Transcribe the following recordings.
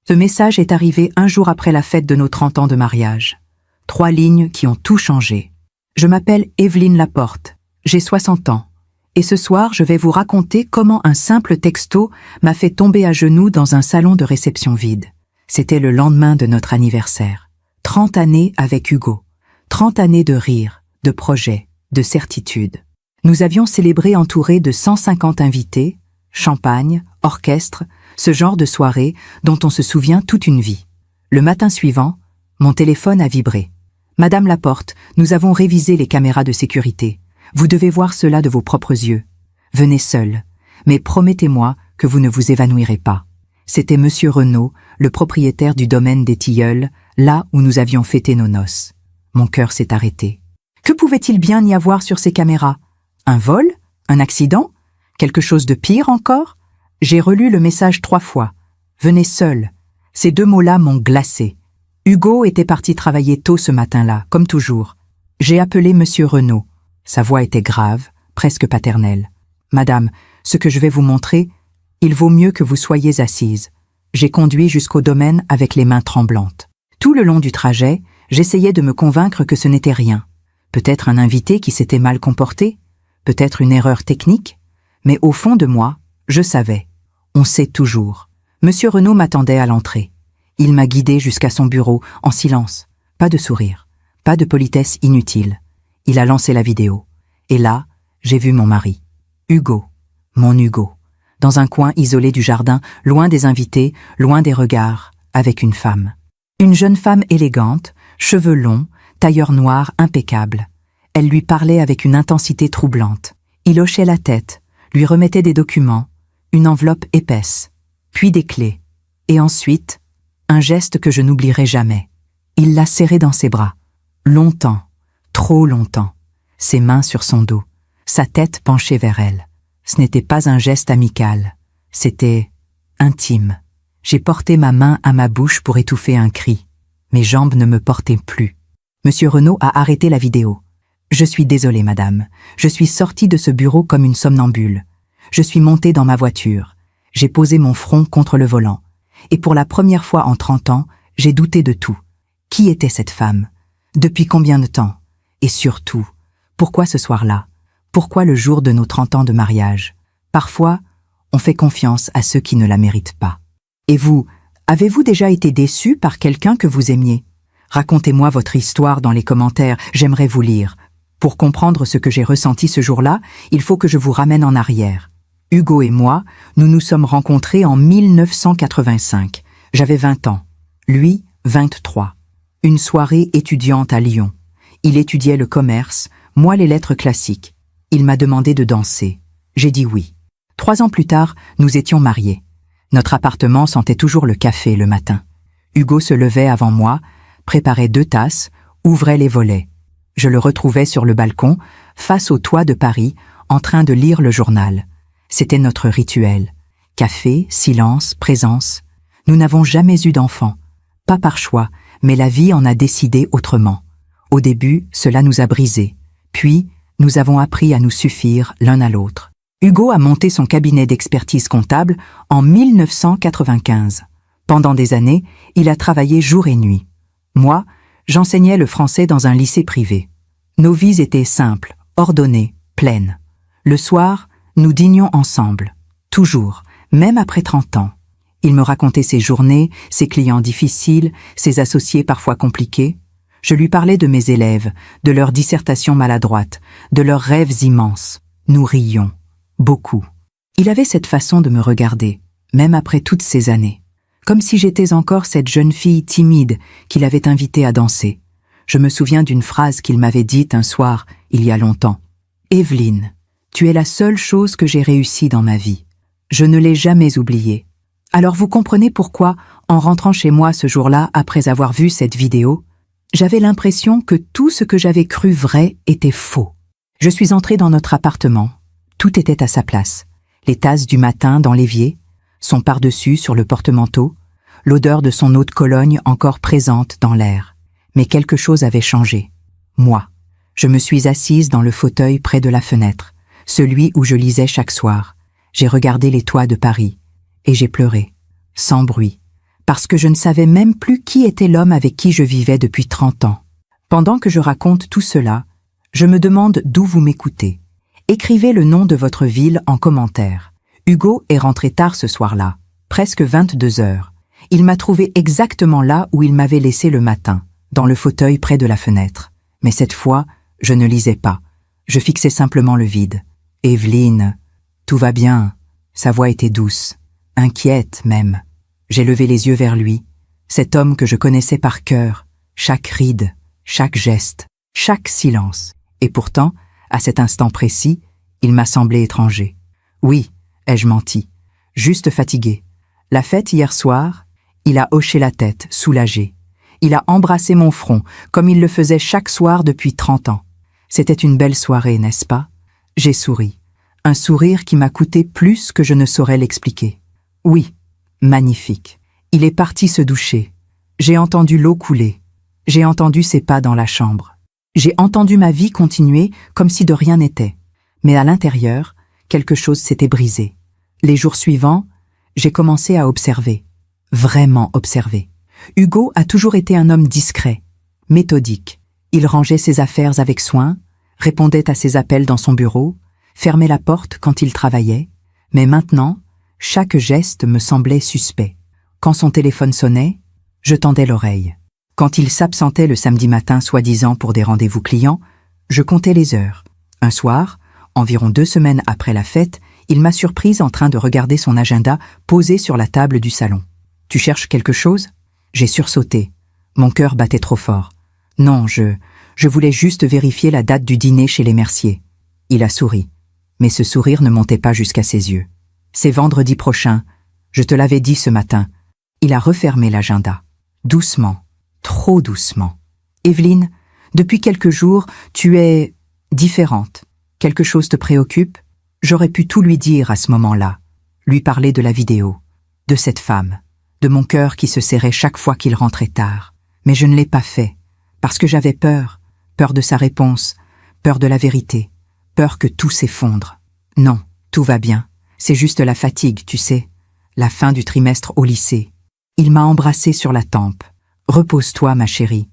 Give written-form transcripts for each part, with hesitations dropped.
Ce message est arrivé un jour après la fête de nos 30 ans de mariage. 3 lignes qui ont tout changé. Je m'appelle Evelyne Laporte, j'ai 60 ans. Et ce soir, je vais vous raconter comment un simple texto m'a fait tomber à genoux dans un salon de réception vide. C'était le lendemain de notre anniversaire. 30 années avec Hugo. 30 années de rire, de projets, de certitude. Nous avions célébré entourés de 150 invités, champagne, orchestre, ce genre de soirée dont on se souvient toute une vie. Le matin suivant, mon téléphone a vibré. Madame Laporte, nous avons révisé les caméras de sécurité. Vous devez voir cela de vos propres yeux. Venez seul, mais promettez-moi que vous ne vous évanouirez pas. C'était Monsieur Renaud, le propriétaire du domaine des Tilleuls, là où nous avions fêté nos noces. Mon cœur s'est arrêté. Que pouvait-il bien y avoir sur ces caméras? Un vol? Un accident? Quelque chose de pire encore? J'ai relu le message 3 fois. Venez seul. Ces 2 mots-là m'ont glacé. Hugo était parti travailler tôt ce matin-là, comme toujours. J'ai appelé Monsieur Renaud. Sa voix était grave, presque paternelle. Madame, ce que je vais vous montrer, il vaut mieux que vous soyez assise. J'ai conduit jusqu'au domaine avec les mains tremblantes. Tout le long du trajet, j'essayais de me convaincre que ce n'était rien. Peut-être un invité qui s'était mal comporté, peut-être une erreur technique, mais au fond de moi, je savais. On sait toujours. Monsieur Renaud m'attendait à l'entrée. Il m'a guidé jusqu'à son bureau, en silence. Pas de sourire, pas de politesse inutile. Il a lancé la vidéo. Et là, j'ai vu mon mari. Hugo, mon Hugo. Dans un coin isolé du jardin, loin des invités, loin des regards, avec une femme. Une jeune femme élégante, cheveux longs, tailleur noir impeccable. Elle lui parlait avec une intensité troublante. Il hochait la tête, lui remettait des documents, une enveloppe épaisse, puis des clés. Et ensuite, un geste que je n'oublierai jamais. Il l'a serrée dans ses bras. Longtemps, trop longtemps. Ses mains sur son dos, sa tête penchée vers elle. Ce n'était pas un geste amical, c'était intime. J'ai porté ma main à ma bouche pour étouffer un cri. Mes jambes ne me portaient plus. Monsieur Renaud a arrêté la vidéo. Je suis désolé, madame. Je suis sortie de ce bureau comme une somnambule. Je suis montée dans ma voiture. J'ai posé mon front contre le volant. Et pour la première fois en 30 ans, j'ai douté de tout. Qui était cette femme? Depuis combien de temps? Et surtout, pourquoi ce soir-là? Pourquoi le jour de nos 30 ans de mariage? Parfois, on fait confiance à ceux qui ne la méritent pas. Et vous, avez-vous déjà été déçu par quelqu'un que vous aimiez? Racontez-moi votre histoire dans les commentaires, j'aimerais vous lire. Pour comprendre ce que j'ai ressenti ce jour-là, il faut que je vous ramène en arrière. Hugo et moi, nous nous sommes rencontrés en 1985. J'avais 20 ans. Lui, 23. Une soirée étudiante à Lyon. Il étudiait le commerce, moi les lettres classiques. Il m'a demandé de danser. J'ai dit oui. 3 ans plus tard, nous étions mariés. Notre appartement sentait toujours le café le matin. Hugo se levait avant moi, préparait 2 tasses, ouvrait les volets. Je le retrouvais sur le balcon, face au toit de Paris, en train de lire le journal. C'était notre rituel. Café, silence, présence. Nous n'avons jamais eu d'enfant. Pas par choix, mais la vie en a décidé autrement. Au début, cela nous a brisés. Puis, nous avons appris à nous suffire l'un à l'autre. Hugo a monté son cabinet d'expertise comptable en 1995. Pendant des années, il a travaillé jour et nuit. Moi, j'enseignais le français dans un lycée privé. Nos vies étaient simples, ordonnées, pleines. Le soir, nous dînions ensemble. Toujours, même après 30 ans. Il me racontait ses journées, ses clients difficiles, ses associés parfois compliqués. Je lui parlais de mes élèves, de leurs dissertations maladroites, de leurs rêves immenses. Nous rions. Beaucoup. Il avait cette façon de me regarder, même après toutes ces années. Comme si j'étais encore cette jeune fille timide qu'il avait invitée à danser. Je me souviens d'une phrase qu'il m'avait dite un soir, il y a longtemps. « Evelyne, tu es la seule chose que j'ai réussi dans ma vie. Je ne l'ai jamais oubliée. » Alors vous comprenez pourquoi, en rentrant chez moi ce jour-là, après avoir vu cette vidéo, j'avais l'impression que tout ce que j'avais cru vrai était faux. Je suis entrée dans notre appartement. Tout était à sa place. Les tasses du matin dans l'évier, son pardessus sur le porte-manteau, l'odeur de son eau de Cologne encore présente dans l'air. Mais quelque chose avait changé. Moi. Je me suis assise dans le fauteuil près de la fenêtre, celui où je lisais chaque soir. J'ai regardé les toits de Paris, et j'ai pleuré, sans bruit, parce que je ne savais même plus qui était l'homme avec qui je vivais depuis 30 ans. Pendant que je raconte tout cela, je me demande d'où vous m'écoutez. Écrivez le nom de votre ville en commentaire. Hugo est rentré tard ce soir-là, presque 22 heures. Il m'a trouvé exactement là où il m'avait laissé le matin, dans le fauteuil près de la fenêtre. Mais cette fois, je ne lisais pas. Je fixais simplement le vide. « Evelyne, tout va bien. » Sa voix était douce, inquiète même. J'ai levé les yeux vers lui, cet homme que je connaissais par cœur, chaque ride, chaque geste, chaque silence. Et pourtant, à cet instant précis, il m'a semblé étranger. Oui, ai-je menti, juste fatigué. La fête hier soir, il a hoché la tête, soulagé. Il a embrassé mon front, comme il le faisait chaque soir depuis 30 ans. C'était une belle soirée, n'est-ce pas? J'ai souri. Un sourire qui m'a coûté plus que je ne saurais l'expliquer. Oui, magnifique. Il est parti se doucher. J'ai entendu l'eau couler. J'ai entendu ses pas dans la chambre. J'ai entendu ma vie continuer comme si de rien n'était. Mais à l'intérieur, quelque chose s'était brisé. Les jours suivants, j'ai commencé à observer. Vraiment observer. Hugo a toujours été un homme discret, méthodique. Il rangeait ses affaires avec soin, répondait à ses appels dans son bureau, fermait la porte quand il travaillait. Mais maintenant, chaque geste me semblait suspect. Quand son téléphone sonnait, je tendais l'oreille. Quand il s'absentait le samedi matin soi-disant pour des rendez-vous clients, je comptais les heures. Un soir, environ 2 semaines après la fête, il m'a surprise en train de regarder son agenda posé sur la table du salon. « Tu cherches quelque chose ?» J'ai sursauté. Mon cœur battait trop fort. Non, je voulais juste vérifier la date du dîner chez les Mercier. Il a souri. Mais ce sourire ne montait pas jusqu'à ses yeux. C'est vendredi prochain. Je te l'avais dit ce matin. Il a refermé l'agenda. Doucement. Trop doucement. Evelyne, depuis quelques jours, tu es différente. Quelque chose te préoccupe? J'aurais pu tout lui dire à ce moment-là. Lui parler de la vidéo, de cette femme, de mon cœur qui se serrait chaque fois qu'il rentrait tard. Mais je ne l'ai pas fait, parce que j'avais peur. Peur de sa réponse, peur de la vérité, peur que tout s'effondre. Non, tout va bien. C'est juste la fatigue, tu sais. La fin du trimestre au lycée. Il m'a embrassée sur la tempe. Repose-toi, ma chérie.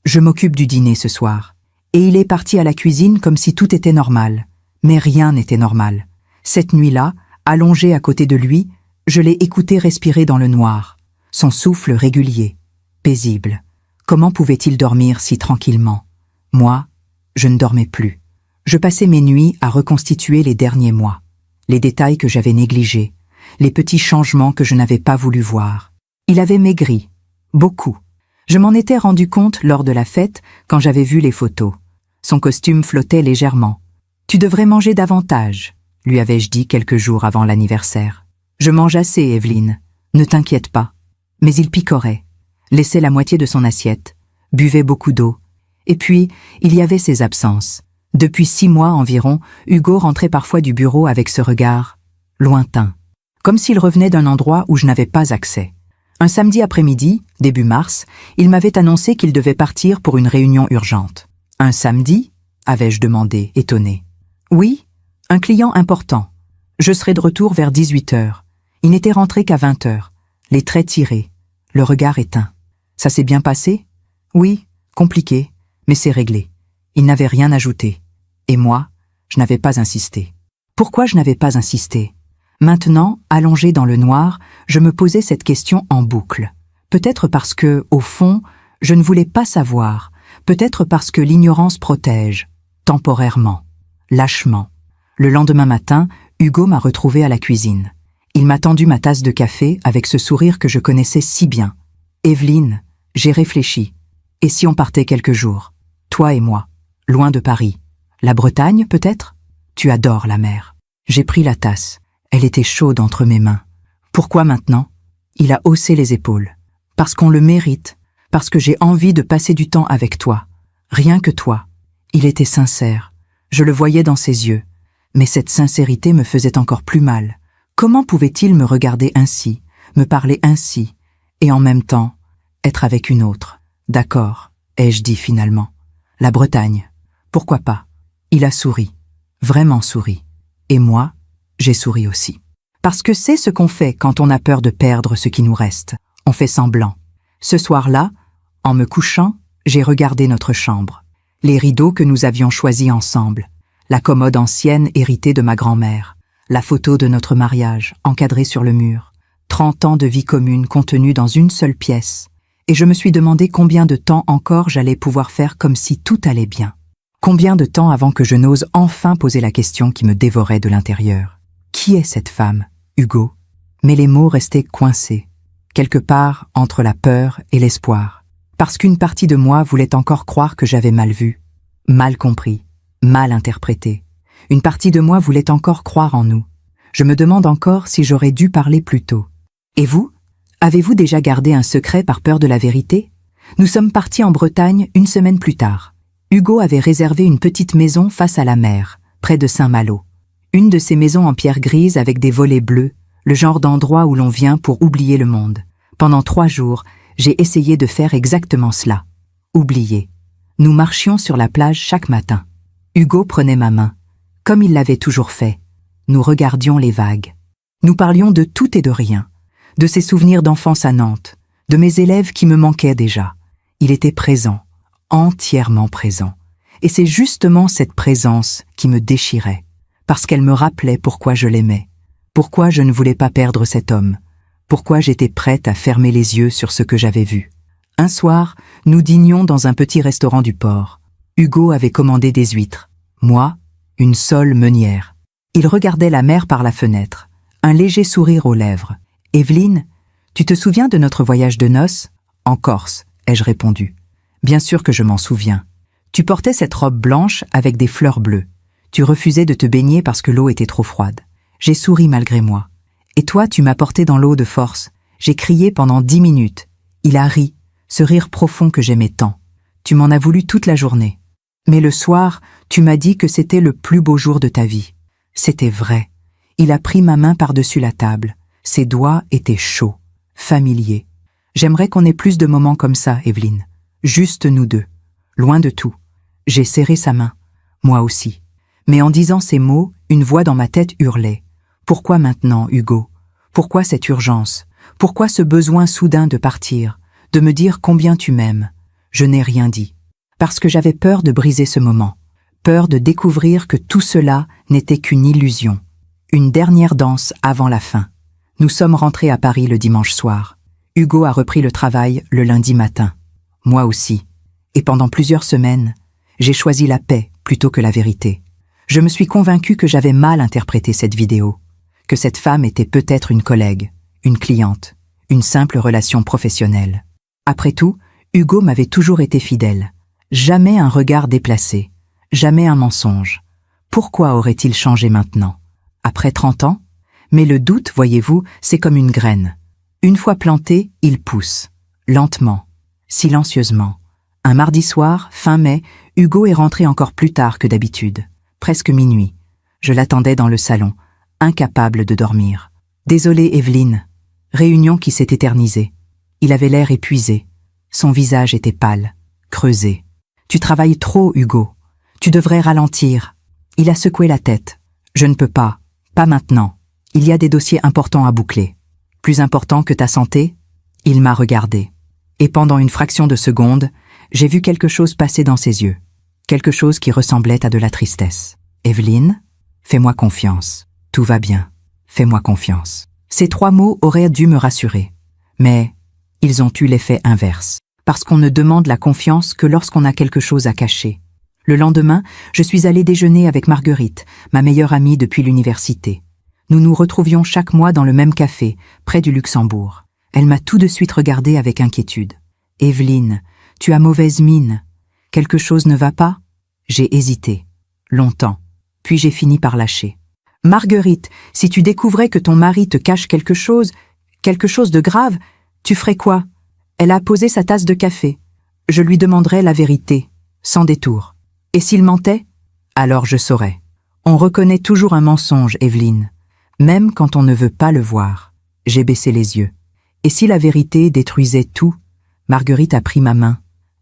Je m'occupe du dîner ce soir. Et il est parti à la cuisine comme si tout était normal. Mais rien n'était normal. Cette nuit-là, allongée à côté de lui, je l'ai écouté respirer dans le noir. Son souffle régulier, paisible. Comment pouvait-il dormir si tranquillement? Moi, je ne dormais plus. Je passais mes nuits à reconstituer les derniers mois. Les détails que j'avais négligés, les petits changements que je n'avais pas voulu voir. Il avait maigri, beaucoup. Je m'en étais rendu compte lors de la fête quand j'avais vu les photos. Son costume flottait légèrement. « Tu devrais manger davantage », lui avais-je dit quelques jours avant l'anniversaire. « Je mange assez, Evelyne, ne t'inquiète pas. » Mais il picorait, laissait la moitié de son assiette, buvait beaucoup d'eau. Et puis, il y avait ses absences. Depuis 6 mois environ, Hugo rentrait parfois du bureau avec ce regard lointain, comme s'il revenait d'un endroit où je n'avais pas accès. Un samedi après-midi, début mars, il m'avait annoncé qu'il devait partir pour une réunion urgente. « Un samedi ?» avais-je demandé, étonné. « Oui, un client important. Je serai de retour vers 18 heures. Il n'était rentré qu'à 20 heures. Les traits tirés, le regard éteint. Ça s'est bien passé? Oui, compliqué, mais c'est réglé. Il n'avait rien ajouté. Et moi, je n'avais pas insisté. Pourquoi je n'avais pas insisté? Maintenant, allongé dans le noir, je me posais cette question en boucle. Peut-être parce que, au fond, je ne voulais pas savoir. Peut-être parce que l'ignorance protège, temporairement, lâchement. Le lendemain matin, Hugo m'a retrouvé à la cuisine. Il m'a tendu ma tasse de café avec ce sourire que je connaissais si bien. « Evelyne, j'ai réfléchi. Et si on partait quelques jours? Toi et moi, loin de Paris. La Bretagne, peut-être? Tu adores la mer. » J'ai pris la tasse. Elle était chaude entre mes mains. « Pourquoi maintenant ?» Il a haussé les épaules. « Parce qu'on le mérite. Parce que j'ai envie de passer du temps avec toi. Rien que toi. » Il était sincère. Je le voyais dans ses yeux. Mais cette sincérité me faisait encore plus mal. Comment pouvait-il me regarder ainsi, me parler ainsi, et en même temps, être avec une autre? D'accord, ai-je dit finalement. La Bretagne. Pourquoi pas? Il a souri. Vraiment souri. Et moi, j'ai souri aussi. Parce que c'est ce qu'on fait quand on a peur de perdre ce qui nous reste. On fait semblant. Ce soir-là, en me couchant, j'ai regardé notre chambre. Les rideaux que nous avions choisis ensemble, la commode ancienne héritée de ma grand-mère, la photo de notre mariage encadrée sur le mur, 30 ans de vie commune contenus dans une seule pièce. Et je me suis demandé combien de temps encore j'allais pouvoir faire comme si tout allait bien. Combien de temps avant que je n'ose enfin poser la question qui me dévorait de l'intérieur. Qui est cette femme, Hugo? Mais les mots restaient coincés, quelque part entre la peur et l'espoir, parce qu'une partie de moi voulait encore croire que j'avais mal vu, mal compris, mal interprété. Une partie de moi voulait encore croire en nous. Je me demande encore si j'aurais dû parler plus tôt. Et vous? Avez-vous déjà gardé un secret par peur de la vérité? Nous sommes partis en Bretagne une semaine plus tard. Hugo avait réservé une petite maison face à la mer, près de Saint-Malo. Une de ces maisons en pierre grise avec des volets bleus, le genre d'endroit où l'on vient pour oublier le monde. Pendant 3 jours, j'ai essayé de faire exactement cela. Oublier. Nous marchions sur la plage chaque matin. Hugo prenait ma main, comme il l'avait toujours fait. Nous regardions les vagues. Nous parlions de tout et de rien. De ses souvenirs d'enfance à Nantes, de mes élèves qui me manquaient déjà. Il était présent, entièrement présent. Et c'est justement cette présence qui me déchirait, parce qu'elle me rappelait pourquoi je l'aimais, pourquoi je ne voulais pas perdre cet homme, pourquoi j'étais prête à fermer les yeux sur ce que j'avais vu. Un soir, nous dînions dans un petit restaurant du port. Hugo avait commandé des huîtres, moi, une sole meunière. Il regardait la mer par la fenêtre, un léger sourire aux lèvres. « Evelyne, tu te souviens de notre voyage de noces ?»« En Corse, ai-je répondu. « Bien sûr que je m'en souviens. Tu portais cette robe blanche avec des fleurs bleues. Tu refusais de te baigner parce que l'eau était trop froide. J'ai souri malgré moi. Et toi, tu m'as porté dans l'eau de force. J'ai crié pendant 10 minutes. Il a ri, ce rire profond que j'aimais tant. Tu m'en as voulu toute la journée. Mais le soir, tu m'as dit que c'était le plus beau jour de ta vie. C'était vrai. Il a pris ma main par-dessus la table. Ses doigts étaient chauds, familiers. J'aimerais qu'on ait plus de moments comme ça, Evelyne. Juste nous deux. Loin de tout. J'ai serré sa main. Moi aussi. Mais en disant ces mots, une voix dans ma tête hurlait. Pourquoi maintenant, Hugo? Pourquoi cette urgence? Pourquoi ce besoin soudain de partir, de me dire combien tu m'aimes? Je n'ai rien dit. Parce que j'avais peur de briser ce moment. Peur de découvrir que tout cela n'était qu'une illusion. Une dernière danse avant la fin. Nous sommes rentrés à Paris le dimanche soir. Hugo a repris le travail le lundi matin. Moi aussi. Et pendant plusieurs semaines, j'ai choisi la paix plutôt que la vérité. Je me suis convaincue que j'avais mal interprété cette vidéo, que cette femme était peut-être une collègue, une cliente, une simple relation professionnelle. Après tout, Hugo m'avait toujours été fidèle. Jamais un regard déplacé, jamais un mensonge. Pourquoi aurait-il changé maintenant? Après 30 ans? Mais le doute, voyez-vous, c'est comme une graine. Une fois planté, il pousse. Lentement, silencieusement. Un mardi soir, fin mai, Hugo est rentré encore plus tard que d'habitude. Presque minuit. Je l'attendais dans le salon, incapable de dormir. Désolée, Evelyne. Réunion qui s'est éternisée. Il avait l'air épuisé. Son visage était pâle, creusé. Tu travailles trop, Hugo. Tu devrais ralentir. Il a secoué la tête. Je ne peux pas. Pas maintenant. Il y a des dossiers importants à boucler. Plus importants que ta santé? Il m'a regardé. Et pendant une fraction de seconde, j'ai vu quelque chose passer dans ses yeux. Quelque chose qui ressemblait à de la tristesse. Evelyne, fais-moi confiance. Tout va bien. Fais-moi confiance. Ces 3 mots auraient dû me rassurer. Mais ils ont eu l'effet inverse. Parce qu'on ne demande la confiance que lorsqu'on a quelque chose à cacher. Le lendemain, je suis allée déjeuner avec Marguerite, ma meilleure amie depuis l'université. Nous nous retrouvions chaque mois dans le même café, près du Luxembourg. Elle m'a tout de suite regardée avec inquiétude. « Evelyne, tu as mauvaise mine. Quelque chose ne va pas ?» J'ai hésité. Longtemps. Puis j'ai fini par lâcher. « Marguerite, si tu découvrais que ton mari te cache quelque chose de grave, tu ferais quoi ?» Elle a posé sa tasse de café. Je lui demanderais la vérité, sans détour. Et s'il mentait? Alors je saurais. On reconnaît toujours un mensonge, Evelyne. Même quand on ne veut pas le voir. J'ai baissé les yeux. Et si la vérité détruisait tout? Marguerite a pris ma main.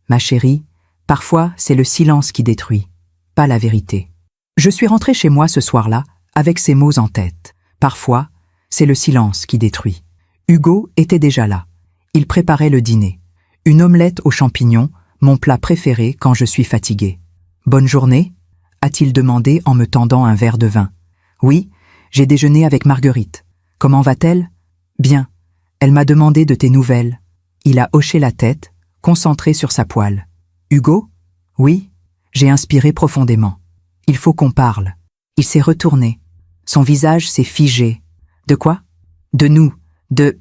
Ma chérie, parfois c'est le silence qui détruit, pas la vérité. Je suis rentrée chez moi ce soir-là, avec ces mots en tête. Parfois, c'est le silence qui détruit. Hugo était déjà là. Il préparait le dîner. Une omelette aux champignons, mon plat préféré quand je suis fatigué. « Bonne journée ?» a-t-il demandé en me tendant un verre de vin. « Oui, j'ai déjeuné avec Marguerite. Comment va-t-elle ? » ?»« Bien. Elle m'a demandé de tes nouvelles. » Il a hoché la tête, concentré sur sa poêle. « Hugo ? » ?»« Oui. » J'ai inspiré profondément. « Il faut qu'on parle. » Il s'est retourné. Son visage s'est figé. « De quoi ? » ?»« De nous. De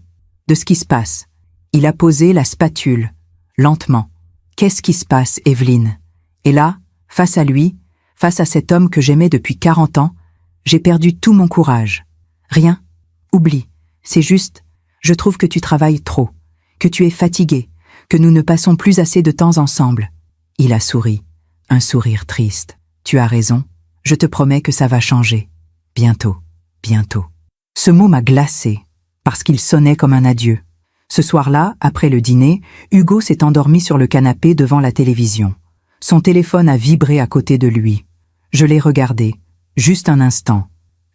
ce qui se passe. » Il a posé la spatule, lentement. « Qu'est-ce qui se passe, Evelyne ?» Et là, face à lui, face à cet homme que j'aimais depuis 40 ans, j'ai perdu tout mon courage. Rien. Oublie. C'est juste, je trouve que tu travailles trop, que tu es fatigué, que nous ne passons plus assez de temps ensemble. Il a souri, un sourire triste. Tu as raison, je te promets que ça va changer. Bientôt, bientôt. Ce mot m'a glacé, parce qu'il sonnait comme un adieu. Ce soir-là, après le dîner, Hugo s'est endormi sur le canapé devant la télévision. Son téléphone a vibré à côté de lui. Je l'ai regardé, juste un instant.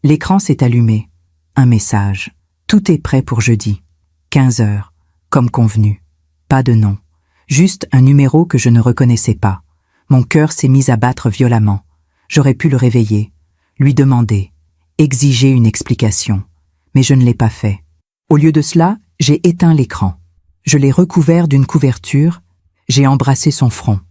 L'écran s'est allumé. Un message. Tout est prêt pour jeudi. 15 heures, comme convenu. Pas de nom. Juste un numéro que je ne reconnaissais pas. Mon cœur s'est mis à battre violemment. J'aurais pu le réveiller, lui demander, exiger une explication. Mais je ne l'ai pas fait. Au lieu de cela, j'ai éteint l'écran. Je l'ai recouvert d'une couverture, j'ai embrassé son front.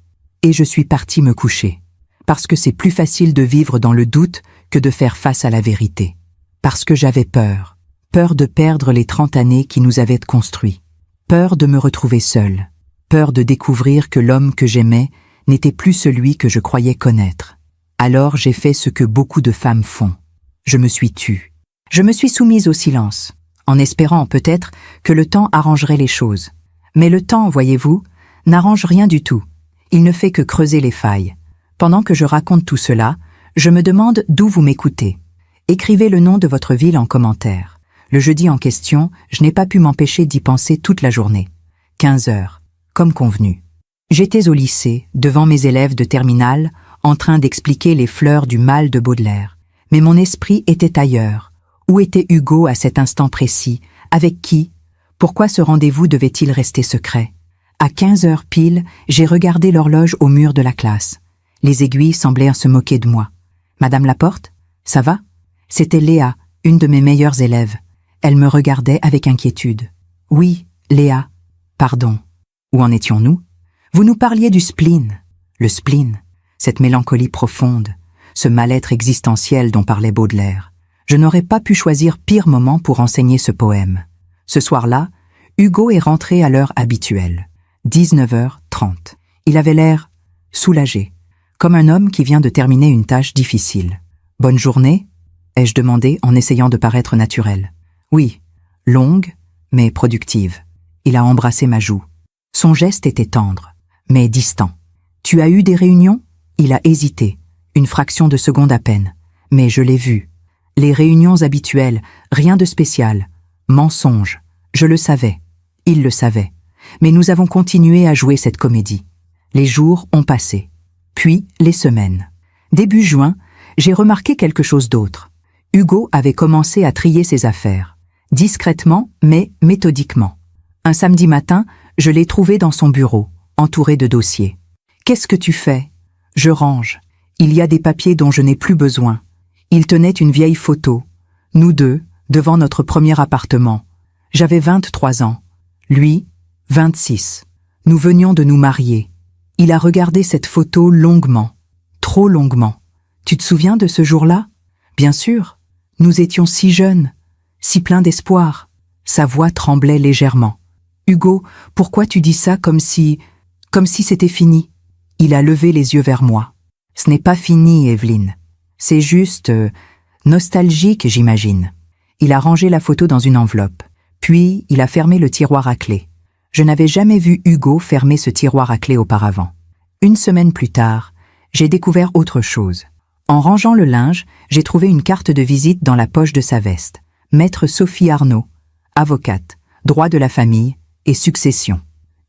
Et je suis partie me coucher. Parce que c'est plus facile de vivre dans le doute que de faire face à la vérité. Parce que j'avais peur. Peur de perdre les 30 années qui nous avaient construits. Peur de me retrouver seule. Peur de découvrir que l'homme que j'aimais n'était plus celui que je croyais connaître. Alors j'ai fait ce que beaucoup de femmes font. Je me suis tue. Je me suis soumise au silence, en espérant peut-être que le temps arrangerait les choses. Mais le temps, voyez-vous, n'arrange rien du tout. Il ne fait que creuser les failles. Pendant que je raconte tout cela, je me demande d'où vous m'écoutez. Écrivez le nom de votre ville en commentaire. Le jeudi en question, je n'ai pas pu m'empêcher d'y penser toute la journée. 15 heures, comme convenu. J'étais au lycée, devant mes élèves de terminale, en train d'expliquer les fleurs du mal de Baudelaire. Mais mon esprit était ailleurs. Où était Hugo à cet instant précis? Avec qui? Pourquoi ce rendez-vous devait-il rester secret? À 15 heures pile, j'ai regardé l'horloge au mur de la classe. Les aiguilles semblaient se moquer de moi. « Madame Laporte, ça va ?» C'était Léa, une de mes meilleures élèves. Elle me regardait avec inquiétude. « Oui, Léa. Pardon. Où en étions-nous ? Vous nous parliez du spleen. » Le spleen, cette mélancolie profonde, ce mal-être existentiel dont parlait Baudelaire. Je n'aurais pas pu choisir pire moment pour enseigner ce poème. Ce soir-là, Hugo est rentré à l'heure habituelle. 19h30. Il avait l'air soulagé, comme un homme qui vient de terminer une tâche difficile. « Bonne journée ?» ai-je demandé en essayant de paraître naturel. « Oui, longue, mais productive. » Il a embrassé ma joue. Son geste était tendre, mais distant. « Tu as eu des réunions ?» Il a hésité, une fraction de seconde à peine. Mais je l'ai vu. Les réunions habituelles, rien de spécial. Mensonge. Je le savais. Il le savait. Mais nous avons continué à jouer cette comédie. Les jours ont passé. Puis les semaines. Début juin, j'ai remarqué quelque chose d'autre. Hugo avait commencé à trier ses affaires. Discrètement, mais méthodiquement. Un samedi matin, je l'ai trouvé dans son bureau, entouré de dossiers. « Qu'est-ce que tu fais ?» ?»« Je range. Il y a des papiers dont je n'ai plus besoin. » Il tenait une vieille photo. Nous deux, devant notre premier appartement. J'avais 23 ans. Lui, 26. Nous venions de nous marier. Il a regardé cette photo longuement. Trop longuement. Tu te souviens de ce jour-là ? Bien sûr. Nous étions si jeunes, si pleins d'espoir. Sa voix tremblait légèrement. Hugo, pourquoi tu dis ça comme si c'était fini ? Il a levé les yeux vers moi. Ce n'est pas fini, Evelyne. C'est juste nostalgique, j'imagine. Il a rangé la photo dans une enveloppe. Puis, il a fermé le tiroir à clé. Je n'avais jamais vu Hugo fermer ce tiroir à clé auparavant. Une semaine plus tard, j'ai découvert autre chose. En rangeant le linge, j'ai trouvé une carte de visite dans la poche de sa veste. Maître Sophie Arnaud, avocate, droit de la famille et succession.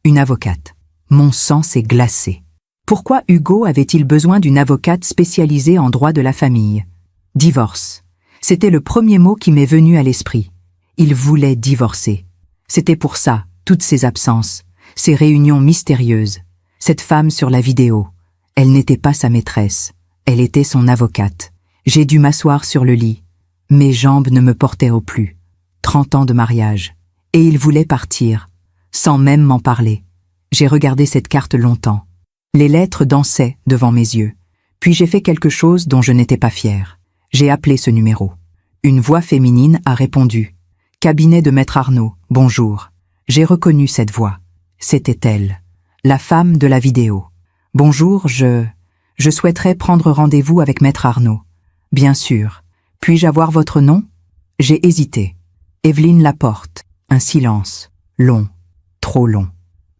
Une avocate. Mon sang s'est glacé. Pourquoi Hugo avait-il besoin d'une avocate spécialisée en droit de la famille? Divorce. C'était le premier mot qui m'est venu à l'esprit. Il voulait divorcer. C'était pour ça Toutes ces absences, ces réunions mystérieuses, cette femme sur la vidéo, elle n'était pas sa maîtresse, elle était son avocate. J'ai dû m'asseoir sur le lit. Mes jambes ne me portaient au plus. 30 ans de mariage. Et il voulait partir, sans même m'en parler. J'ai regardé cette carte longtemps. Les lettres dansaient devant mes yeux. Puis j'ai fait quelque chose dont je n'étais pas fière. J'ai appelé ce numéro. Une voix féminine a répondu. Cabinet de Maître Arnaud, bonjour. J'ai reconnu cette voix. C'était elle, la femme de la vidéo. Bonjour, je souhaiterais prendre rendez-vous avec Maître Arnaud. Bien sûr. Puis-je avoir votre nom? J'ai hésité. Evelyne Laporte. Un silence. Long. Trop long.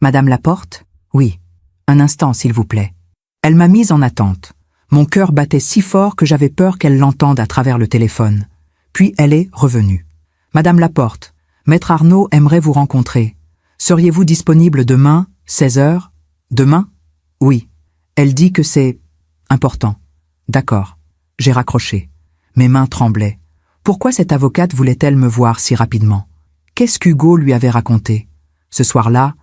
Madame Laporte? Oui. Un instant, s'il vous plaît. Elle m'a mise en attente. Mon cœur battait si fort que j'avais peur qu'elle l'entende à travers le téléphone. Puis elle est revenue. Madame Laporte, Maître Arnaud aimerait vous rencontrer. Seriez-vous disponible demain, 16 heures? Demain? Oui. Elle dit que c'est important. D'accord. J'ai raccroché. Mes mains tremblaient. Pourquoi cette avocate voulait-elle me voir si rapidement? Qu'est-ce qu'Hugo lui avait raconté? Ce soir-là,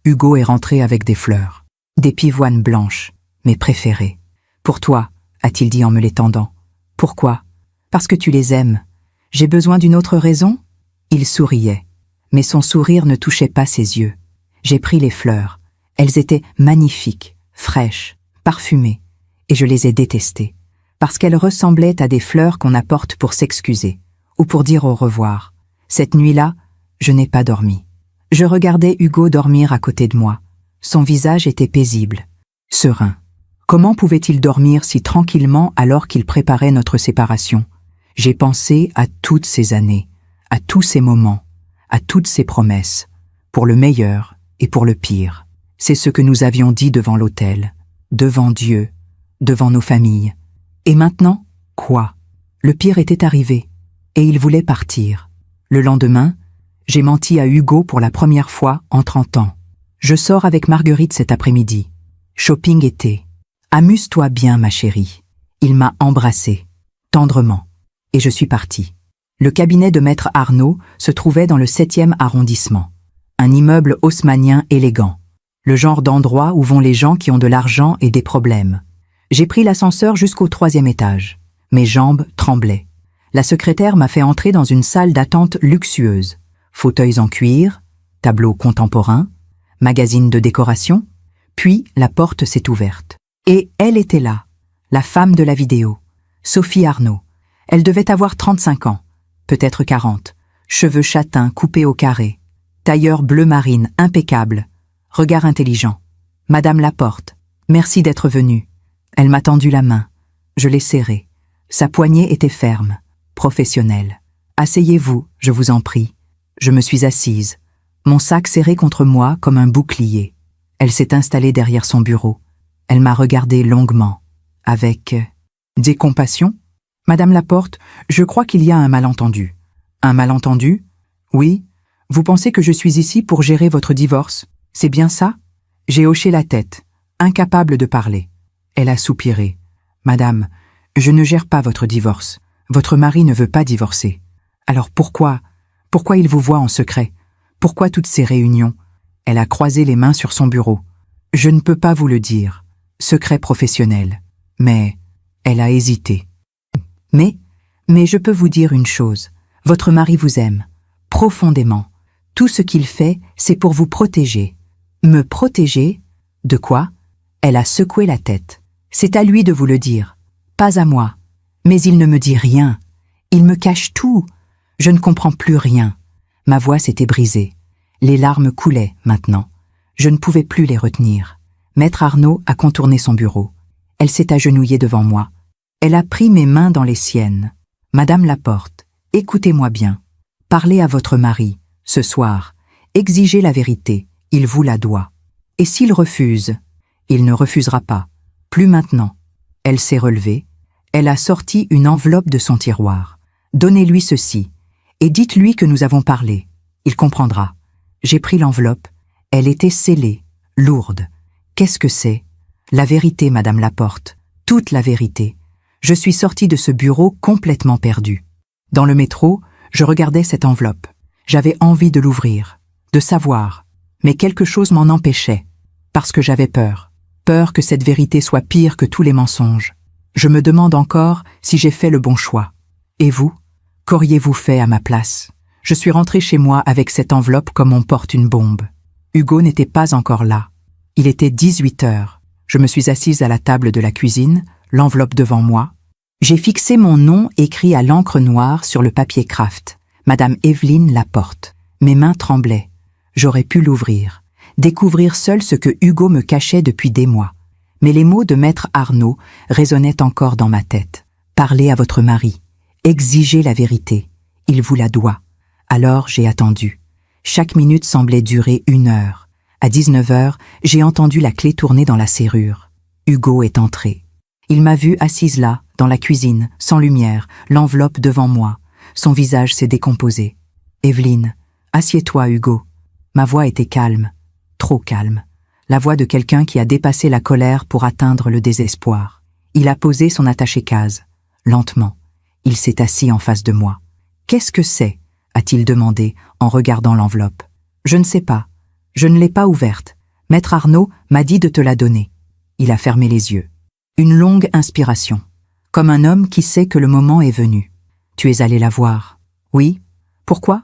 Hugo est rentré avec des fleurs. Des pivoines blanches, mes préférées. Pour toi, a-t-il dit en me les tendant. Pourquoi? Parce que tu les aimes. J'ai besoin d'une autre raison? Il souriait, mais son sourire ne touchait pas ses yeux. J'ai pris les fleurs. Elles étaient magnifiques, fraîches, parfumées, et je les ai détestées, parce qu'elles ressemblaient à des fleurs qu'on apporte pour s'excuser, ou pour dire au revoir. Cette nuit-là, je n'ai pas dormi. Je regardais Hugo dormir à côté de moi. Son visage était paisible, serein. Comment pouvait-il dormir si tranquillement alors qu'il préparait notre séparation? J'ai pensé à toutes ces années, à tous ces moments, à toutes ces promesses, pour le meilleur et pour le pire. C'est ce que nous avions dit devant l'autel, devant Dieu, devant nos familles. Et maintenant, quoi? Le pire était arrivé, et il voulait partir. Le lendemain, j'ai menti à Hugo pour la première fois en 30 ans. Je sors avec Marguerite cet après-midi. Shopping été. Amuse-toi bien, ma chérie. Il m'a embrassée, tendrement, et je suis partie. Le cabinet de Maître Arnaud se trouvait dans le 7e arrondissement. Un immeuble haussmannien élégant. Le genre d'endroit où vont les gens qui ont de l'argent et des problèmes. J'ai pris l'ascenseur jusqu'au 3e étage. Mes jambes tremblaient. La secrétaire m'a fait entrer dans une salle d'attente luxueuse. Fauteuils en cuir, tableaux contemporains, magazines de décoration. Puis la porte s'est ouverte. Et elle était là, la femme de la vidéo, Sophie Arnaud. Elle devait avoir 35 ans, peut-être 40, cheveux châtains coupés au carré, tailleur bleu marine impeccable, regard intelligent. Madame Laporte, merci d'être venue. Elle m'a tendu la main. Je l'ai serrée. Sa poignée était ferme, professionnelle. Asseyez-vous, je vous en prie. Je me suis assise, mon sac serré contre moi comme un bouclier. Elle s'est installée derrière son bureau. Elle m'a regardé longuement, avec décompassion. Madame Laporte, je crois qu'il y a un malentendu. Un malentendu? Oui. Vous pensez que je suis ici pour gérer votre divorce? C'est bien ça? J'ai hoché la tête, incapable de parler. Elle a soupiré. Madame, je ne gère pas votre divorce. Votre mari ne veut pas divorcer. Alors pourquoi il vous voit en secret? Pourquoi toutes ces réunions? Elle a croisé les mains sur son bureau. Je ne peux pas vous le dire. Secret professionnel. Mais elle a hésité. Mais je peux vous dire une chose. Votre mari vous aime, profondément. Tout ce qu'il fait, c'est pour vous protéger. Me protéger? De quoi? Elle a secoué la tête. C'est à lui de vous le dire, pas à moi. Mais il ne me dit rien. Il me cache tout. Je ne comprends plus rien. Ma voix s'était brisée. Les larmes coulaient maintenant. Je ne pouvais plus les retenir. Maître Arnaud a contourné son bureau. Elle s'est agenouillée devant moi. Elle a pris mes mains dans les siennes. Madame Laporte, écoutez-moi bien. Parlez à votre mari, ce soir. Exigez la vérité, il vous la doit. Et s'il refuse? Il ne refusera pas. Plus maintenant. Elle s'est relevée. Elle a sorti une enveloppe de son tiroir. Donnez-lui ceci. Et dites-lui que nous avons parlé. Il comprendra. J'ai pris l'enveloppe. Elle était scellée, lourde. Qu'est-ce que c'est? La vérité, Madame Laporte. Toute la vérité. Je suis sortie de ce bureau complètement perdue. Dans le métro, je regardais cette enveloppe. J'avais envie de l'ouvrir, de savoir. Mais quelque chose m'en empêchait. Parce que j'avais peur. Peur que cette vérité soit pire que tous les mensonges. Je me demande encore si j'ai fait le bon choix. Et vous? Qu'auriez-vous fait à ma place? Je suis rentrée chez moi avec cette enveloppe comme on porte une bombe. Hugo n'était pas encore là. Il était 18 heures. Je me suis assise à la table de la cuisine, l'enveloppe devant moi. J'ai fixé mon nom écrit à l'encre noire sur le papier craft. Madame Evelyne Laporte. Mes mains tremblaient. J'aurais pu l'ouvrir. Découvrir seul ce que Hugo me cachait depuis des mois. Mais les mots de maître Arnaud résonnaient encore dans ma tête. Parlez à votre mari. Exigez la vérité. Il vous la doit. Alors j'ai attendu. Chaque minute semblait durer 1 heure. À 19 heures, j'ai entendu la clé tourner dans la serrure. Hugo est entré. Il m'a vue assise là, dans la cuisine, sans lumière, l'enveloppe devant moi. Son visage s'est décomposé. « Evelyne, assieds-toi, Hugo. » Ma voix était calme, trop calme. La voix de quelqu'un qui a dépassé la colère pour atteindre le désespoir. Il a posé son attaché-case. Lentement, il s'est assis en face de moi. « Qu'est-ce que c'est ?» a-t-il demandé en regardant l'enveloppe. « Je ne sais pas. Je ne l'ai pas ouverte. Maître Arnaud m'a dit de te la donner. » Il a fermé les yeux. Une longue inspiration. Comme un homme qui sait que le moment est venu. « Tu es allé la voir. »« Oui. Pourquoi ?»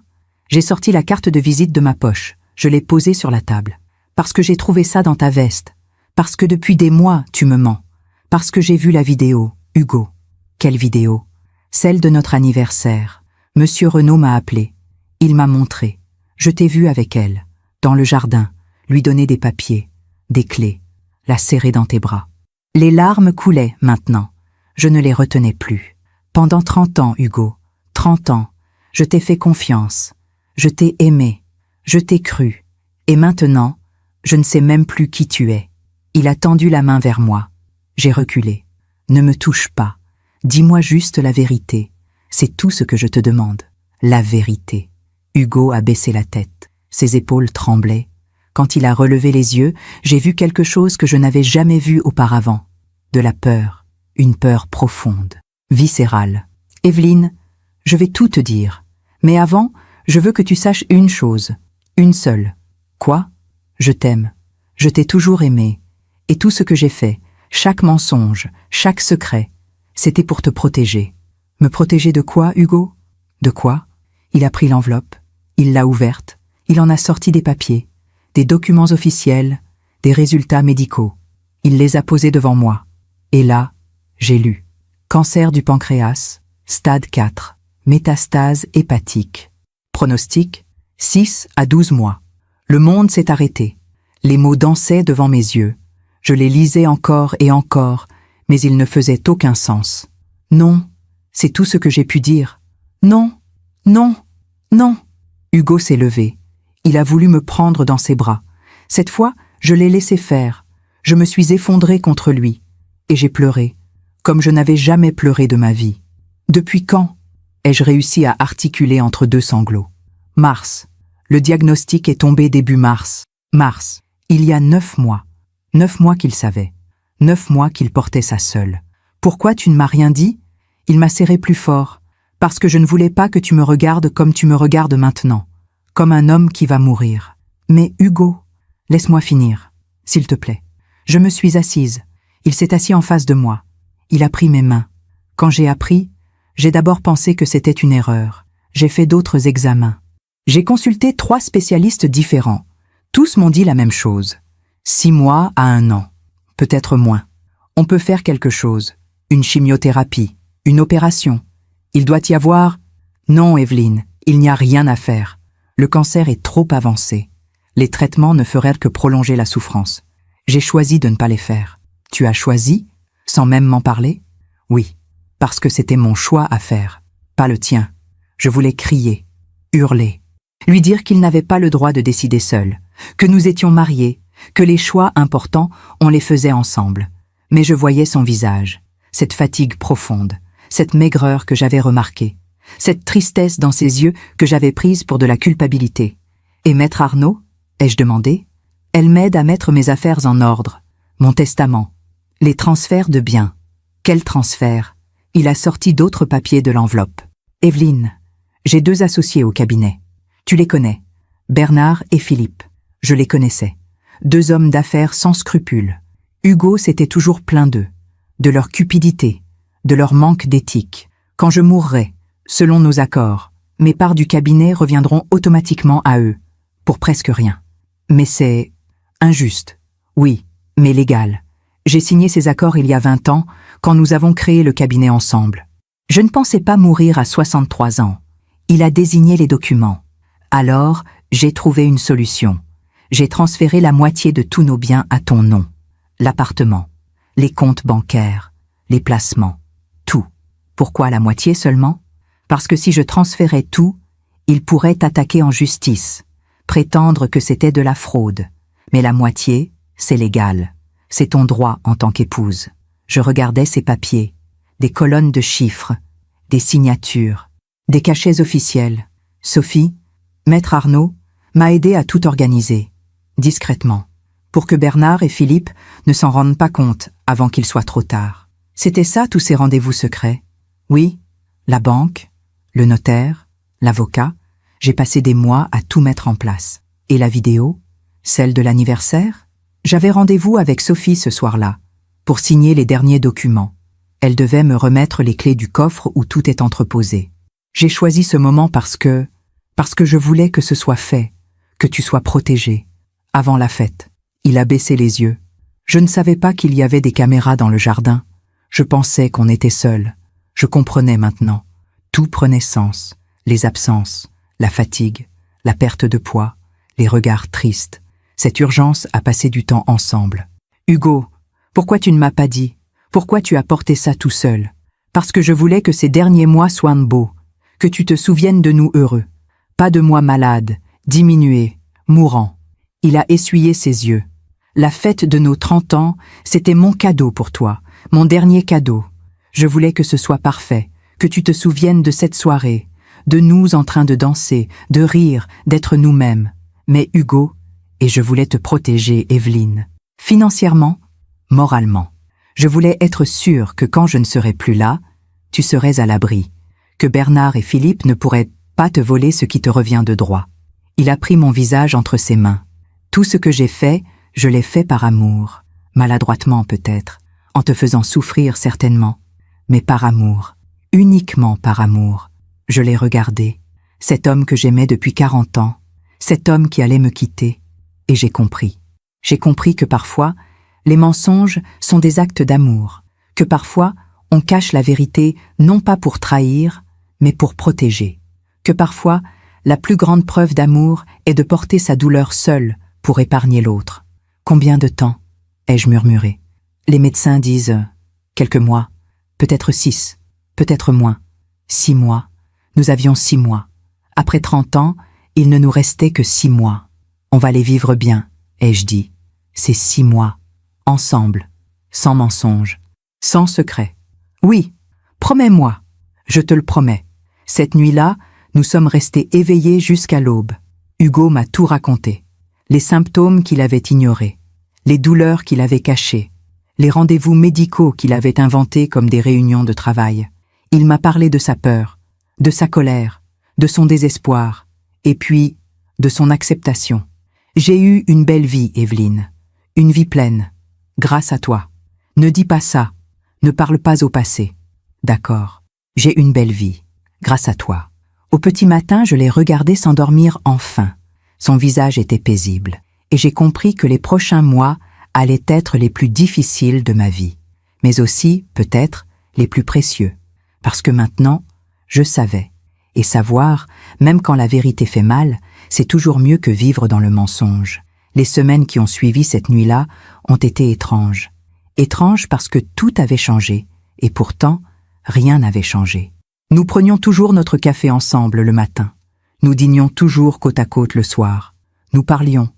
J'ai sorti la carte de visite de ma poche. Je l'ai posée sur la table. « Parce que j'ai trouvé ça dans ta veste. Parce que depuis des mois, tu me mens. Parce que j'ai vu la vidéo, Hugo. » « Quelle vidéo ?»« Celle de notre anniversaire. Monsieur Renaud m'a appelé. Il m'a montré. Je t'ai vu avec elle, dans le jardin, lui donner des papiers, des clés, la serrer dans tes bras. » Les larmes coulaient maintenant. Je ne les retenais plus. Pendant 30 ans, Hugo, 30 ans, je t'ai fait confiance. Je t'ai aimé. Je t'ai cru. Et maintenant, je ne sais même plus qui tu es. Il a tendu la main vers moi. J'ai reculé. Ne me touche pas. Dis-moi juste la vérité. C'est tout ce que je te demande. La vérité. Hugo a baissé la tête. Ses épaules tremblaient. Quand il a relevé les yeux, j'ai vu quelque chose que je n'avais jamais vu auparavant. De la peur. Une peur profonde. Viscérale. « Evelyne, je vais tout te dire. Mais avant, je veux que tu saches une chose. Une seule. Quoi? Je t'aime. Je t'ai toujours aimé. Et tout ce que j'ai fait, chaque mensonge, chaque secret, c'était pour te protéger. » Me protéger de quoi, Hugo? De quoi? Il a pris l'enveloppe. Il l'a ouverte. Il en a sorti des papiers, des documents officiels, des résultats médicaux. Il les a posés devant moi. Et là, j'ai lu. Cancer du pancréas, stade 4, métastase hépatique. Pronostic, 6 à 12 mois. Le monde s'est arrêté. Les mots dansaient devant mes yeux. Je les lisais encore et encore, mais ils ne faisaient aucun sens. Non, c'est tout ce que j'ai pu dire. Non, non, non. Hugo s'est levé. Il a voulu me prendre dans ses bras. Cette fois, je l'ai laissé faire. Je me suis effondrée contre lui. Et j'ai pleuré, comme je n'avais jamais pleuré de ma vie. Depuis quand ai-je réussi à articuler entre 2 sanglots? Mars. Le diagnostic est tombé début mars. Mars. Il y a 9 mois. 9 mois qu'il savait. 9 mois qu'il portait ça seul. Pourquoi tu ne m'as rien dit? Il m'a serré plus fort. Parce que je ne voulais pas que tu me regardes comme tu me regardes maintenant. Comme un homme qui va mourir. Mais Hugo, laisse-moi finir, s'il te plaît. Je me suis assise. Il s'est assis en face de moi. Il a pris mes mains. Quand j'ai appris, j'ai d'abord pensé que c'était une erreur. J'ai fait d'autres examens. J'ai consulté 3 spécialistes différents. Tous m'ont dit la même chose. 6 mois à 1 an. Peut-être moins. On peut faire quelque chose. Une chimiothérapie. Une opération. Il doit y avoir... Non, Evelyne, il n'y a rien à faire. Le cancer est trop avancé. Les traitements ne feraient que prolonger la souffrance. J'ai choisi de ne pas les faire. Tu as choisi, sans même m'en parler? Oui, parce que c'était mon choix à faire, pas le tien. Je voulais crier, hurler, lui dire qu'il n'avait pas le droit de décider seul, que nous étions mariés, que les choix importants, on les faisait ensemble. Mais je voyais son visage, cette fatigue profonde, cette maigreur que j'avais remarquée, cette tristesse dans ses yeux que j'avais prise pour de la culpabilité. Et maître Arnaud, ai-je demandé? Elle m'aide à mettre mes affaires en ordre, mon testament, les transferts de biens. Quel transfert? Il a sorti d'autres papiers de l'enveloppe. Evelyne, j'ai 2 associés au cabinet. Tu les connais, Bernard et Philippe. Je les connaissais. 2 hommes d'affaires sans scrupules. Hugo s'était toujours plaint d'eux, de leur cupidité, de leur manque d'éthique. Quand je mourrai, selon nos accords, mes parts du cabinet reviendront automatiquement à eux, pour presque rien. Mais c'est injuste. Oui, mais légal. J'ai signé ces accords il y a 20 ans, quand nous avons créé le cabinet ensemble. Je ne pensais pas mourir à 63 ans. Il a désigné les documents. Alors, j'ai trouvé une solution. J'ai transféré la moitié de tous nos biens à ton nom. L'appartement, les comptes bancaires, les placements, tout. Pourquoi la moitié seulement? Parce que si je transférais tout, il pourrait t'attaquer en justice, prétendre que c'était de la fraude. Mais la moitié, c'est légal. C'est ton droit en tant qu'épouse. Je regardais ces papiers, des colonnes de chiffres, des signatures, des cachets officiels. Sophie, Maître Arnaud, m'a aidé à tout organiser, discrètement, pour que Bernard et Philippe ne s'en rendent pas compte avant qu'il soit trop tard. C'était ça tous ces rendez-vous secrets. Oui, la banque, le notaire, l'avocat, j'ai passé des mois à tout mettre en place. Et la vidéo, celle de l'anniversaire? J'avais rendez-vous avec Sophie ce soir-là, pour signer les derniers documents. Elle devait me remettre les clés du coffre où tout est entreposé. J'ai choisi ce moment parce que je voulais que ce soit fait, que tu sois protégé. Avant la fête, il a baissé les yeux. Je ne savais pas qu'il y avait des caméras dans le jardin. Je pensais qu'on était seuls. Je comprenais maintenant. Tout prenait sens. Les absences, la fatigue, la perte de poids, les regards tristes. Cette urgence à passer du temps ensemble. Hugo, pourquoi tu ne m'as pas dit? Pourquoi tu as porté ça tout seul? Parce que je voulais que ces derniers mois soient beaux, que tu te souviennes de nous heureux. Pas de moi malade, diminué, mourant. Il a essuyé ses yeux. La fête de nos 30 ans, c'était mon cadeau pour toi, mon dernier cadeau. Je voulais que ce soit parfait, que tu te souviennes de cette soirée, de nous en train de danser, de rire, d'être nous-mêmes. Mais Hugo, et je voulais te protéger, Evelyne. Financièrement, moralement. Je voulais être sûre que quand je ne serais plus là, tu serais à l'abri, que Bernard et Philippe ne pourraient pas te voler ce qui te revient de droit. Il a pris mon visage entre ses mains. Tout ce que j'ai fait, je l'ai fait par amour. Maladroitement peut-être, en te faisant souffrir certainement. Mais par amour, uniquement par amour. Je l'ai regardé, cet homme que j'aimais depuis 40 ans, cet homme qui allait me quitter. Et j'ai compris. J'ai compris que parfois, les mensonges sont des actes d'amour, que parfois, on cache la vérité non pas pour trahir, mais pour protéger, que parfois, la plus grande preuve d'amour est de porter sa douleur seule pour épargner l'autre. Combien de temps? Ai-je murmuré. Les médecins disent quelques mois, peut-être 6, peut-être moins. 6 mois. Nous avions 6 mois. Après 30 ans, il ne nous restait que 6 mois. On va les vivre bien, ai-je dit. Ces 6 mois. Ensemble, sans mensonge, sans secret. Oui, promets-moi, je te le promets. Cette nuit-là, nous sommes restés éveillés jusqu'à l'aube. Hugo m'a tout raconté. Les symptômes qu'il avait ignorés, les douleurs qu'il avait cachées, les rendez-vous médicaux qu'il avait inventés comme des réunions de travail. Il m'a parlé de sa peur, de sa colère, de son désespoir, et puis de son acceptation. J'ai eu une belle vie, Evelyne, une vie pleine. Grâce à toi. Ne dis pas ça. Ne parle pas au passé. D'accord. J'ai une belle vie. Grâce à toi. Au petit matin, je l'ai regardé s'endormir enfin. Son visage était paisible. Et j'ai compris que les prochains mois allaient être les plus difficiles de ma vie. Mais aussi, peut-être, les plus précieux. Parce que maintenant, je savais. Et savoir, même quand la vérité fait mal, c'est toujours mieux que vivre dans le mensonge. Les semaines qui ont suivi cette nuit-là ont été étranges. Étranges parce que tout avait changé, et pourtant, rien n'avait changé. Nous prenions toujours notre café ensemble le matin. Nous dînions toujours côte à côte le soir. Nous parlions.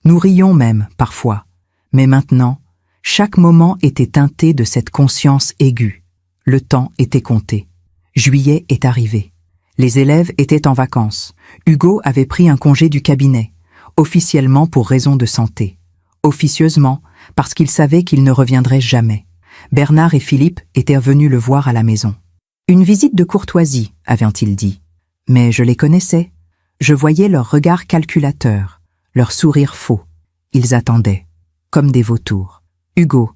Nous rions même, parfois. Mais maintenant, chaque moment était teinté de cette conscience aiguë. Le temps était compté. Juillet est arrivé. Les élèves étaient en vacances. Hugo avait pris un congé du cabinet. Officiellement pour raison de santé. Officieusement, parce qu'il savait qu'il ne reviendrait jamais. Bernard et Philippe étaient venus le voir à la maison. Une visite de courtoisie, avaient-ils dit. Mais je les connaissais. Je voyais leur regard calculateur, leur sourire faux. Ils attendaient, comme des vautours. « Hugo,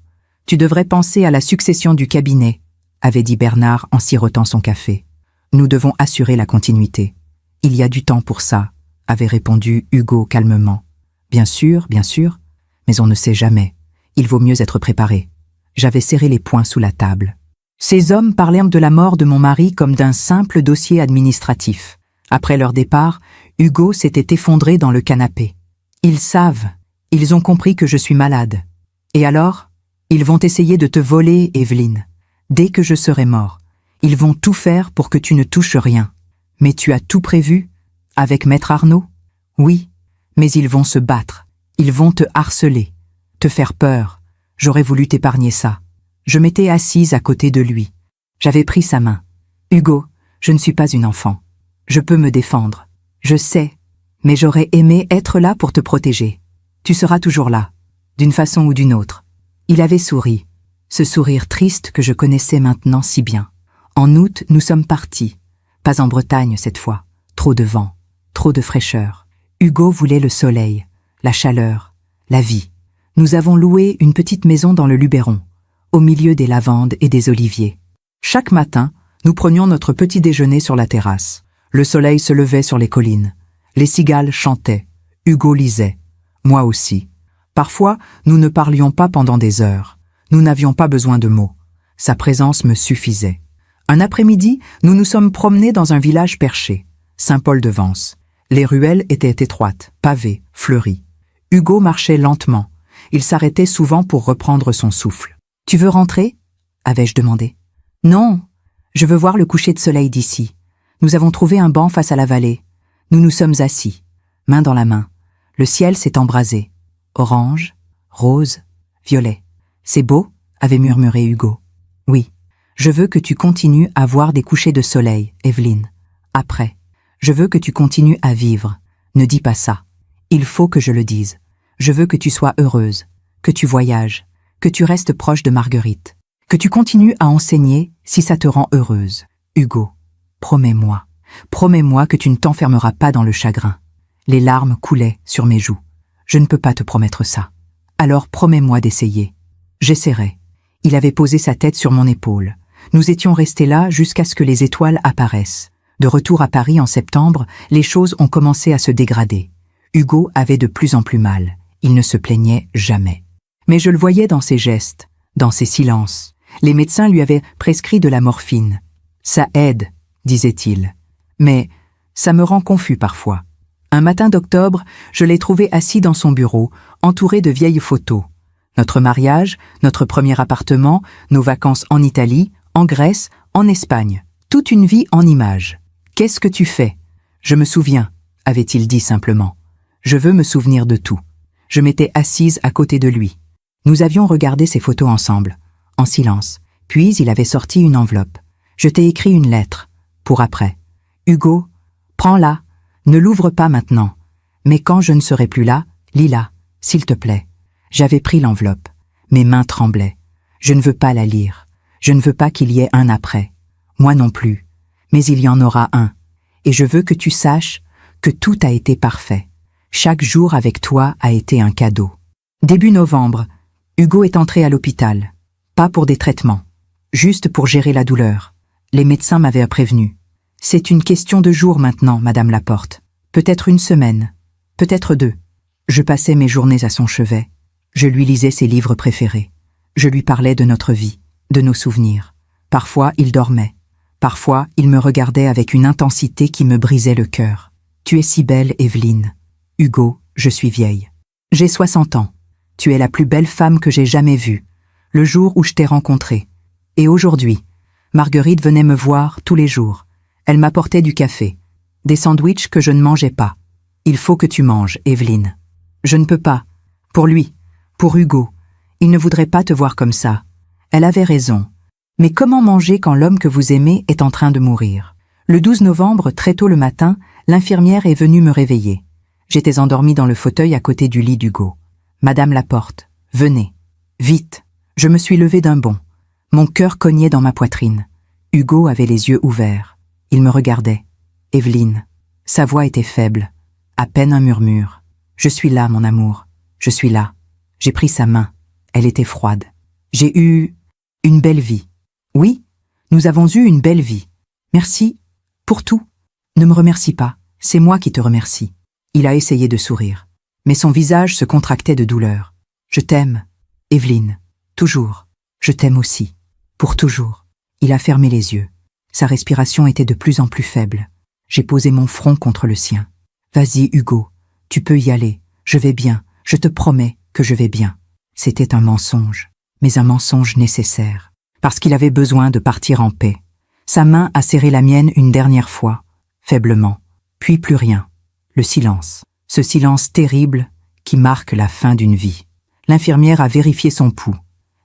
tu devrais penser à la succession du cabinet », avait dit Bernard en sirotant son café. « Nous devons assurer la continuité. »« Il y a du temps pour ça », avait répondu Hugo calmement. « Bien sûr, mais on ne sait jamais. Il vaut mieux être préparé. » J'avais serré les poings sous la table. Ces hommes parlèrent de la mort de mon mari comme d'un simple dossier administratif. Après leur départ, Hugo s'était effondré dans le canapé. « Ils savent, ils ont compris que je suis malade. Et alors, ils vont essayer de te voler, Evelyne. Dès que je serai mort, ils vont tout faire pour que tu ne touches rien. Mais tu as tout prévu? Avec Maître Arnaud? Oui, mais ils vont se battre. Ils vont te harceler, te faire peur. J'aurais voulu t'épargner ça. » Je m'étais assise à côté de lui. J'avais pris sa main. « Hugo, je ne suis pas une enfant. Je peux me défendre. Je sais, mais j'aurais aimé être là pour te protéger. Tu seras toujours là, d'une façon ou d'une autre. » Il avait souri, ce sourire triste que je connaissais maintenant si bien. En août, nous sommes partis. Pas en Bretagne cette fois. Trop de vent, trop de fraîcheur. Hugo voulait le soleil, la chaleur, la vie. Nous avons loué une petite maison dans le Luberon, au milieu des lavandes et des oliviers. Chaque matin, nous prenions notre petit déjeuner sur la terrasse. Le soleil se levait sur les collines. Les cigales chantaient. Hugo lisait. Moi aussi. Parfois, nous ne parlions pas pendant des heures. Nous n'avions pas besoin de mots. Sa présence me suffisait. Un après-midi, nous nous sommes promenés dans un village perché, Saint-Paul-de-Vence. Les ruelles étaient étroites, pavées, fleuries. Hugo marchait lentement. Il s'arrêtait souvent pour reprendre son souffle. « Tu veux rentrer ?» avais-je demandé. « Non, je veux voir le coucher de soleil d'ici. Nous avons trouvé un banc face à la vallée. Nous nous sommes assis, main dans la main. Le ciel s'est embrasé. Orange, rose, violet. C'est beau, avait murmuré Hugo. Oui, je veux que tu continues à voir des couchers de soleil, Evelyne. Après, je veux que tu continues à vivre. Ne dis pas ça. Il faut que je le dise. Je veux que tu sois heureuse, que tu voyages, que tu restes proche de Marguerite, que tu continues à enseigner si ça te rend heureuse. Hugo, promets-moi que tu ne t'enfermeras pas dans le chagrin. Les larmes coulaient sur mes joues. Je ne peux pas te promettre ça. Alors promets-moi d'essayer. J'essaierai. Il avait posé sa tête sur mon épaule. Nous étions restés là jusqu'à ce que les étoiles apparaissent. De retour à Paris en septembre, les choses ont commencé à se dégrader. Hugo avait de plus en plus mal. Il ne se plaignait jamais. Mais je le voyais dans ses gestes, dans ses silences. Les médecins lui avaient prescrit de la morphine. Ça aide, disait-il. Mais ça me rend confus parfois. Un matin d'octobre, je l'ai trouvé assis dans son bureau, entouré de vieilles photos. Notre mariage, notre premier appartement, nos vacances en Italie, en Grèce, en Espagne. Toute une vie en images. « Qu'est-ce que tu fais ?»« Je me souviens, » avait-il dit simplement. « Je veux me souvenir de tout. » Je m'étais assise à côté de lui. Nous avions regardé ces photos ensemble, en silence. Puis il avait sorti une enveloppe. Je t'ai écrit une lettre, pour après. « Hugo, prends-la. Ne l'ouvre pas maintenant. Mais quand je ne serai plus là, lis-la, s'il te plaît. » J'avais pris l'enveloppe. Mes mains tremblaient. Je ne veux pas la lire. Je ne veux pas qu'il y ait un après. Moi non plus. Mais il y en aura un. Et je veux que tu saches que tout a été parfait. Chaque jour avec toi a été un cadeau. Début novembre, Hugo est entré à l'hôpital. Pas pour des traitements. Juste pour gérer la douleur. Les médecins m'avaient prévenu. C'est une question de jours maintenant, Madame Laporte. Peut-être une semaine. Peut-être 2. Je passais mes journées à son chevet. Je lui lisais ses livres préférés. Je lui parlais de notre vie, de nos souvenirs. Parfois, il dormait. Parfois, il me regardait avec une intensité qui me brisait le cœur. « Tu es si belle, Evelyne. Hugo, je suis vieille. J'ai 60 ans. Tu es la plus belle femme que j'ai jamais vue, le jour où je t'ai rencontrée. Et aujourd'hui, Marguerite venait me voir tous les jours. Elle m'apportait du café, des sandwichs que je ne mangeais pas. Il faut que tu manges, Evelyne. Je ne peux pas. Pour lui, pour Hugo. Il ne voudrait pas te voir comme ça. Elle avait raison. Mais comment manger quand l'homme que vous aimez est en train de mourir? Le 12 novembre, très tôt le matin, l'infirmière est venue me réveiller. J'étais endormie dans le fauteuil à côté du lit d'Hugo. « Madame Laporte, venez. Vite !» Je me suis levée d'un bond. Mon cœur cognait dans ma poitrine. Hugo avait les yeux ouverts. Il me regardait. « Evelyne. » Sa voix était faible. À peine un murmure. « Je suis là, mon amour. Je suis là. J'ai pris sa main. Elle était froide. J'ai eu une belle vie. Oui, nous avons eu une belle vie. Merci pour tout. Ne me remercie pas. C'est moi qui te remercie. Il a essayé de sourire. Mais son visage se contractait de douleur. Je t'aime, Evelyne. Toujours. Je t'aime aussi. Pour toujours. Il a fermé les yeux. Sa respiration était de plus en plus faible. J'ai posé mon front contre le sien. Vas-y, Hugo. Tu peux y aller. Je vais bien. Je te promets que je vais bien. C'était un mensonge. Mais un mensonge nécessaire. Parce qu'il avait besoin de partir en paix. Sa main a serré la mienne une dernière fois. Faiblement. Puis plus rien. Le silence. Ce silence terrible qui marque la fin d'une vie. L'infirmière a vérifié son pouls.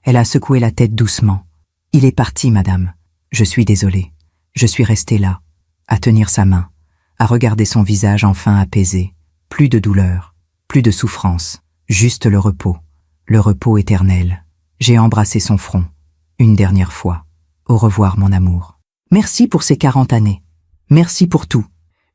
Elle a secoué la tête doucement. Il est parti, madame. Je suis désolée. Je suis restée là, à tenir sa main, à regarder son visage enfin apaisé. Plus de douleur, plus de souffrance, juste le repos éternel. J'ai embrassé son front, une dernière fois. Au revoir, mon amour. Merci pour ces 40 années. Merci pour tout.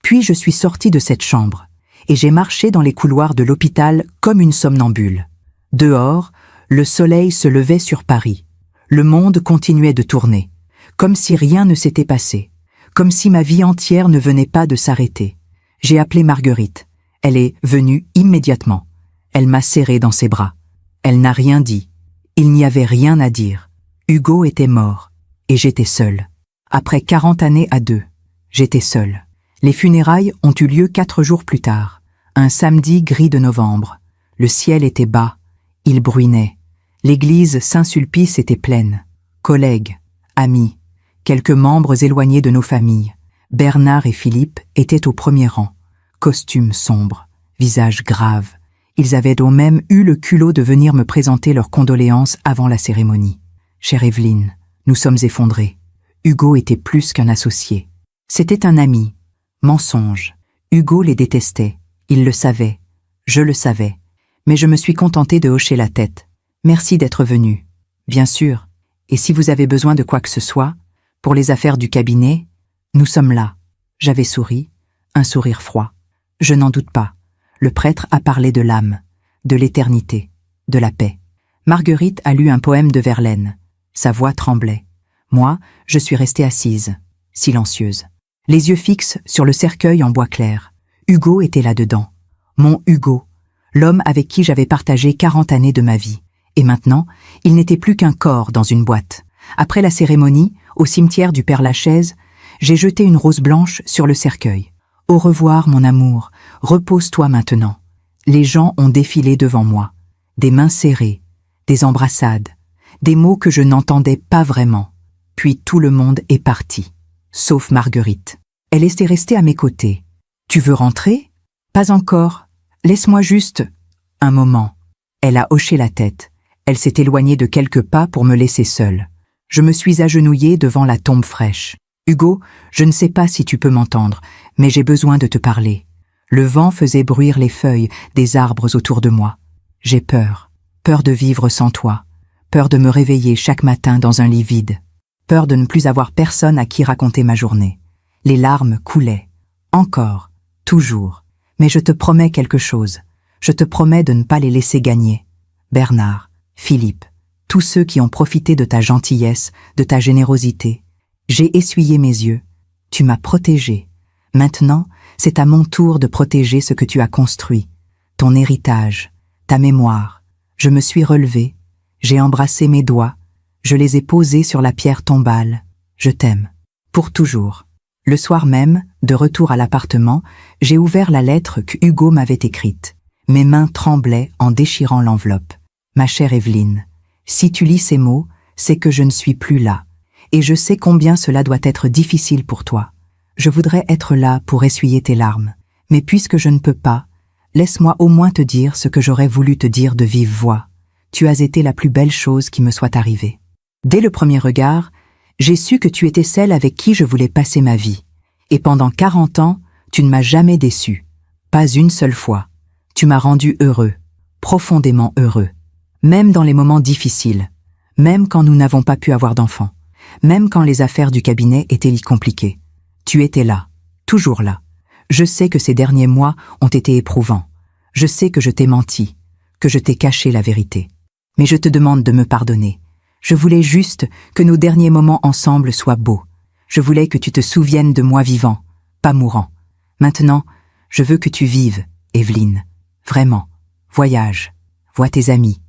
Puis je suis sortie de cette chambre, et j'ai marché dans les couloirs de l'hôpital comme une somnambule. Dehors, le soleil se levait sur Paris. Le monde continuait de tourner, comme si rien ne s'était passé, comme si ma vie entière ne venait pas de s'arrêter. J'ai appelé Marguerite. Elle est venue immédiatement. Elle m'a serré dans ses bras. Elle n'a rien dit. Il n'y avait rien à dire. Hugo était mort, et j'étais seule. Après 40 années à deux, j'étais seule. Les funérailles ont eu lieu 4 jours plus tard, un samedi gris de novembre. Le ciel était bas, il bruinait. L'église Saint-Sulpice était pleine. Collègues, amis, quelques membres éloignés de nos familles. Bernard et Philippe étaient au premier rang. Costumes sombres, visages graves. Ils avaient donc même eu le culot de venir me présenter leurs condoléances avant la cérémonie. Chère Evelyne, nous sommes effondrés. Hugo était plus qu'un associé. C'était un ami. Mensonge. Hugo les détestait. Il le savait. Je le savais. Mais je me suis contentée de hocher la tête. Merci d'être venu. Bien sûr. Et si vous avez besoin de quoi que ce soit, pour les affaires du cabinet, nous sommes là. J'avais souri, un sourire froid. Je n'en doute pas. Le prêtre a parlé de l'âme, de l'éternité, de la paix. Marguerite a lu un poème de Verlaine. Sa voix tremblait. Moi, je suis restée assise, silencieuse. Les yeux fixes sur le cercueil en bois clair. Hugo était là-dedans. Mon Hugo, l'homme avec qui j'avais partagé 40 années de ma vie. Et maintenant, il n'était plus qu'un corps dans une boîte. Après la cérémonie, au cimetière du Père-Lachaise, j'ai jeté une rose blanche sur le cercueil. Au revoir, mon amour, repose-toi maintenant. Les gens ont défilé devant moi. Des mains serrées, des embrassades, des mots que je n'entendais pas vraiment. Puis tout le monde est parti, sauf Marguerite. Elle était restée à mes côtés. « Tu veux rentrer ?»« Pas encore. Laisse-moi juste... » Un moment. Elle a hoché la tête. Elle s'est éloignée de quelques pas pour me laisser seule. Je me suis agenouillée devant la tombe fraîche. « Hugo, je ne sais pas si tu peux m'entendre, mais j'ai besoin de te parler. » Le vent faisait bruire les feuilles des arbres autour de moi. J'ai peur. Peur de vivre sans toi. Peur de me réveiller chaque matin dans un lit vide. Peur de ne plus avoir personne à qui raconter ma journée. Les larmes coulaient. Encore. Toujours. Mais je te promets quelque chose. Je te promets de ne pas les laisser gagner. Bernard, Philippe, tous ceux qui ont profité de ta gentillesse, de ta générosité. J'ai essuyé mes yeux. Tu m'as protégée. Maintenant, c'est à mon tour de protéger ce que tu as construit. Ton héritage, ta mémoire. Je me suis relevée. J'ai embrassé mes doigts. Je les ai posés sur la pierre tombale. Je t'aime. Pour toujours. Le soir même, de retour à l'appartement, j'ai ouvert la lettre que Hugo m'avait écrite. Mes mains tremblaient en déchirant l'enveloppe. Ma chère Evelyne, si tu lis ces mots, c'est que je ne suis plus là. Et je sais combien cela doit être difficile pour toi. Je voudrais être là pour essuyer tes larmes. Mais puisque je ne peux pas, laisse-moi au moins te dire ce que j'aurais voulu te dire de vive voix. Tu as été la plus belle chose qui me soit arrivée. Dès le premier regard, j'ai su que tu étais celle avec qui je voulais passer ma vie. Et pendant 40 ans, tu ne m'as jamais déçu. Pas une seule fois. Tu m'as rendu heureux, profondément heureux. Même dans les moments difficiles. Même quand nous n'avons pas pu avoir d'enfants. Même quand les affaires du cabinet étaient compliquées. Tu étais là, toujours là. Je sais que ces derniers mois ont été éprouvants. Je sais que je t'ai menti, que je t'ai caché la vérité. Mais je te demande de me pardonner. Je voulais juste que nos derniers moments ensemble soient beaux. Je voulais que tu te souviennes de moi vivant, pas mourant. Maintenant, je veux que tu vives, Evelyne. Vraiment. Voyage. Vois tes amis.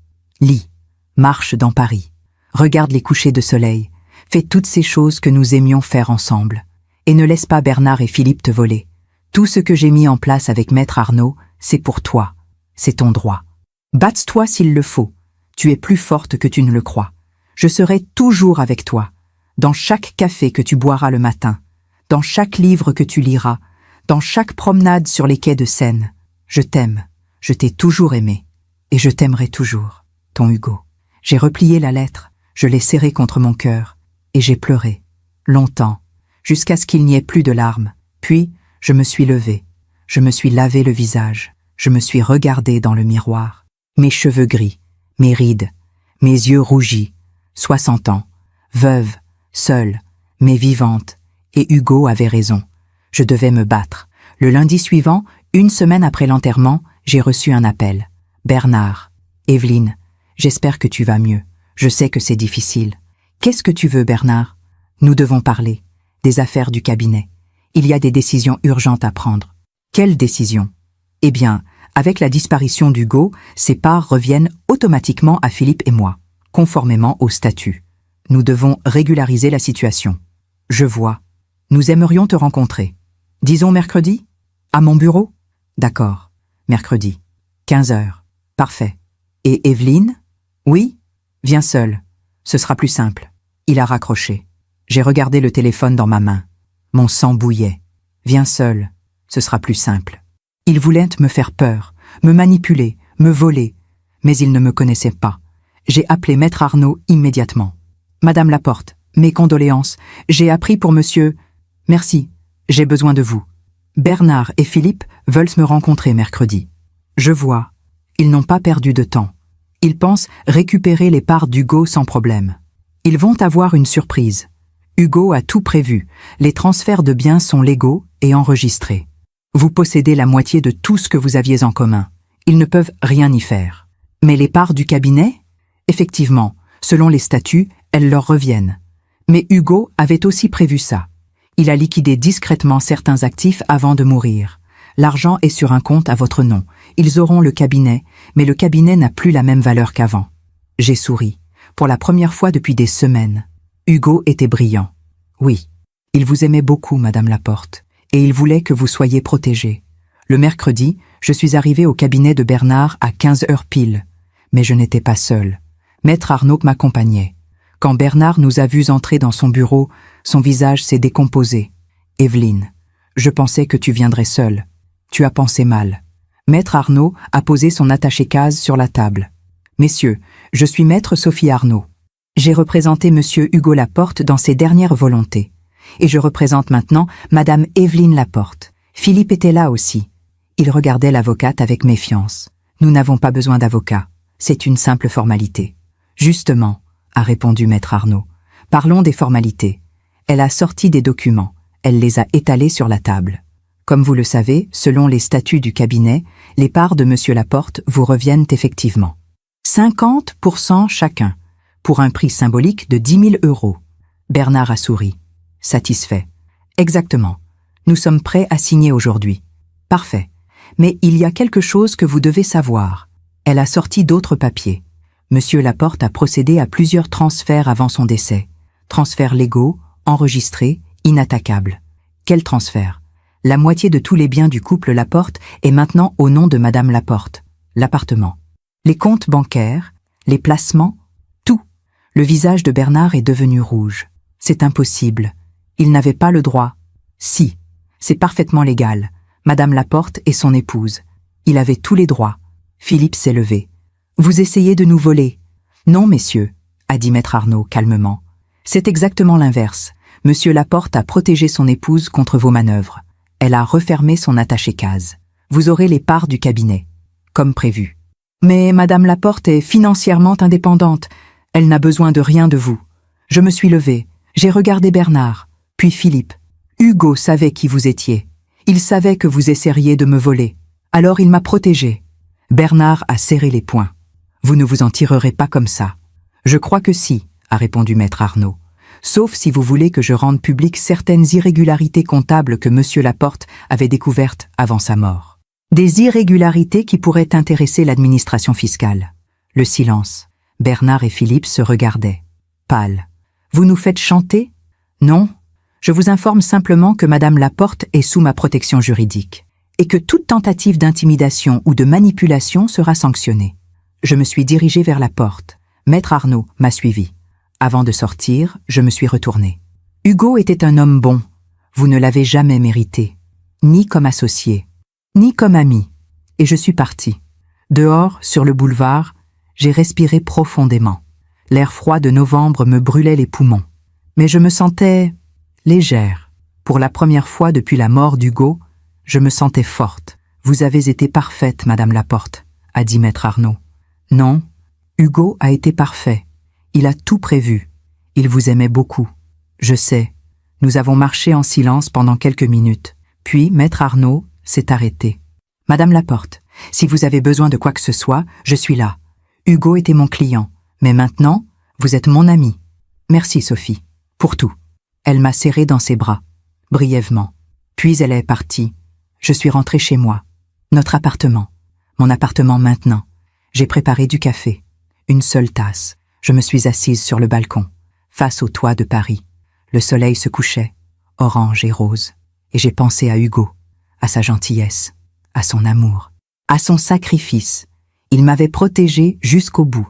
Lis. Marche dans Paris. Regarde les couchers de soleil. Fais toutes ces choses que nous aimions faire ensemble. Et ne laisse pas Bernard et Philippe te voler. Tout ce que j'ai mis en place avec Maître Arnaud, c'est pour toi. C'est ton droit. Batte-toi s'il le faut. Tu es plus forte que tu ne le crois. Je serai toujours avec toi. Dans chaque café que tu boiras le matin. Dans chaque livre que tu liras. Dans chaque promenade sur les quais de Seine. Je t'aime. Je t'ai toujours aimé. Et je t'aimerai toujours. Ton Hugo. J'ai replié la lettre. Je l'ai serrée contre mon cœur. Et j'ai pleuré. Longtemps. Jusqu'à ce qu'il n'y ait plus de larmes. Puis, je me suis levée. Je me suis lavé le visage. Je me suis regardée dans le miroir. Mes cheveux gris. Mes rides. Mes yeux rougis. 60 ans. Veuve. Seule. Mais vivante. Et Hugo avait raison. Je devais me battre. Le lundi suivant, une semaine après l'enterrement, j'ai reçu un appel. Bernard. Evelyne. J'espère que tu vas mieux. Je sais que c'est difficile. Qu'est-ce que tu veux, Bernard? Nous devons parler. Des affaires du cabinet. Il y a des décisions urgentes à prendre. Quelles décisions? Eh bien, avec la disparition d'Hugo, ses parts reviennent automatiquement à Philippe et moi, conformément au statut. Nous devons régulariser la situation. Je vois. Nous aimerions te rencontrer. Disons mercredi? À mon bureau? D'accord. Mercredi. 15 heures. Parfait. Et Evelyne? Oui? Viens seule. Ce sera plus simple. Il a raccroché. J'ai regardé le téléphone dans ma main. Mon sang bouillait. Viens seule. Ce sera plus simple. Il voulait me faire peur, me manipuler, me voler. Mais il ne me connaissait pas. J'ai appelé Maître Arnaud immédiatement. Madame Laporte, mes condoléances. J'ai appris pour monsieur... Merci. J'ai besoin de vous. Bernard et Philippe veulent me rencontrer mercredi. Je vois. Ils n'ont pas perdu de temps. Ils pensent récupérer les parts d'Hugo sans problème. Ils vont avoir une surprise. Hugo a tout prévu. Les transferts de biens sont légaux et enregistrés. Vous possédez la moitié de tout ce que vous aviez en commun. Ils ne peuvent rien y faire. Mais les parts du cabinet? Effectivement, selon les statuts, elles leur reviennent. Mais Hugo avait aussi prévu ça. Il a liquidé discrètement certains actifs avant de mourir. L'argent est sur un compte à votre nom. Ils auront le cabinet, mais le cabinet n'a plus la même valeur qu'avant. J'ai souri. Pour la première fois depuis des semaines. Hugo était brillant. Oui, il vous aimait beaucoup, Madame Laporte, et il voulait que vous soyez protégée. Le mercredi, je suis arrivée au cabinet de Bernard à 15 heures pile. Mais je n'étais pas seule. Maître Arnaud m'accompagnait. Quand Bernard nous a vus entrer dans son bureau, son visage s'est décomposé. « Evelyne, je pensais que tu viendrais seule. Tu as pensé mal. » Maître Arnaud a posé son attaché-case sur la table. « Messieurs, je suis Maître Sophie Arnaud. J'ai représenté Monsieur Hugo Laporte dans ses dernières volontés. Et je représente maintenant Madame Evelyne Laporte. Philippe était là aussi. Il regardait l'avocate avec méfiance. Nous n'avons pas besoin d'avocat. C'est une simple formalité. Justement, a répondu Maître Arnaud. Parlons des formalités. Elle a sorti des documents. Elle les a étalés sur la table. Comme vous le savez, selon les statuts du cabinet, les parts de Monsieur Laporte vous reviennent effectivement. 50% chacun, pour un prix symbolique de 10 000 €. Bernard a souri. Satisfait. Exactement. Nous sommes prêts à signer aujourd'hui. Parfait. Mais il y a quelque chose que vous devez savoir. Elle a sorti d'autres papiers. Monsieur Laporte a procédé à plusieurs transferts avant son décès. Transferts légaux, enregistrés, inattaquables. Quel transfert? La moitié de tous les biens du couple Laporte est maintenant au nom de Madame Laporte. L'appartement. Les comptes bancaires, les placements, tout. Le visage de Bernard est devenu rouge. C'est impossible. Il n'avait pas le droit. Si, c'est parfaitement légal. Madame Laporte est son épouse. Il avait tous les droits. Philippe s'est levé. Vous essayez de nous voler? Non, messieurs, a dit Maître Arnaud calmement. C'est exactement l'inverse. Monsieur Laporte a protégé son épouse contre vos manœuvres. Elle a refermé son attaché-case. Vous aurez les parts du cabinet, comme prévu. Mais Madame Laporte est financièrement indépendante. Elle n'a besoin de rien de vous. Je me suis levée. J'ai regardé Bernard, puis Philippe. Hugo savait qui vous étiez. Il savait que vous essaieriez de me voler. Alors il m'a protégée. Bernard a serré les poings. Vous ne vous en tirerez pas comme ça. Je crois que si, a répondu maître Arnaud. Sauf si vous voulez que je rende publiques certaines irrégularités comptables que monsieur Laporte avait découvertes avant sa mort. Des irrégularités qui pourraient intéresser l'administration fiscale. Le silence. Bernard et Philippe se regardaient. Pâles. Vous nous faites chanter? Non. Je vous informe simplement que madame Laporte est sous ma protection juridique et que toute tentative d'intimidation ou de manipulation sera sanctionnée. Je me suis dirigé vers la porte. Maître Arnaud m'a suivi. Avant de sortir, je me suis retourné. Hugo était un homme bon. Vous ne l'avez jamais mérité. Ni comme associé, ni comme ami. Et je suis parti. Dehors, sur le boulevard, j'ai respiré profondément. L'air froid de novembre me brûlait les poumons. Mais je me sentais légère. Pour la première fois depuis la mort d'Hugo, je me sentais forte. Vous avez été parfaite, madame Laporte, a dit maître Arnaud. Non, Hugo a été parfait. Il a tout prévu. Il vous aimait beaucoup. Je sais. Nous avons marché en silence pendant quelques minutes. Puis, maître Arnaud s'est arrêté. Madame Laporte, si vous avez besoin de quoi que ce soit, je suis là. Hugo était mon client. Mais maintenant, vous êtes mon amie. Merci, Sophie, pour tout. Elle m'a serré dans ses bras, brièvement. Puis elle est partie. Je suis rentrée chez moi. Notre appartement. Mon appartement maintenant. J'ai préparé du café. Une seule tasse. Je me suis assise sur le balcon, face au toit de Paris. Le soleil se couchait, orange et rose. Et j'ai pensé à Hugo, à sa gentillesse, à son amour, à son sacrifice. Il m'avait protégée jusqu'au bout,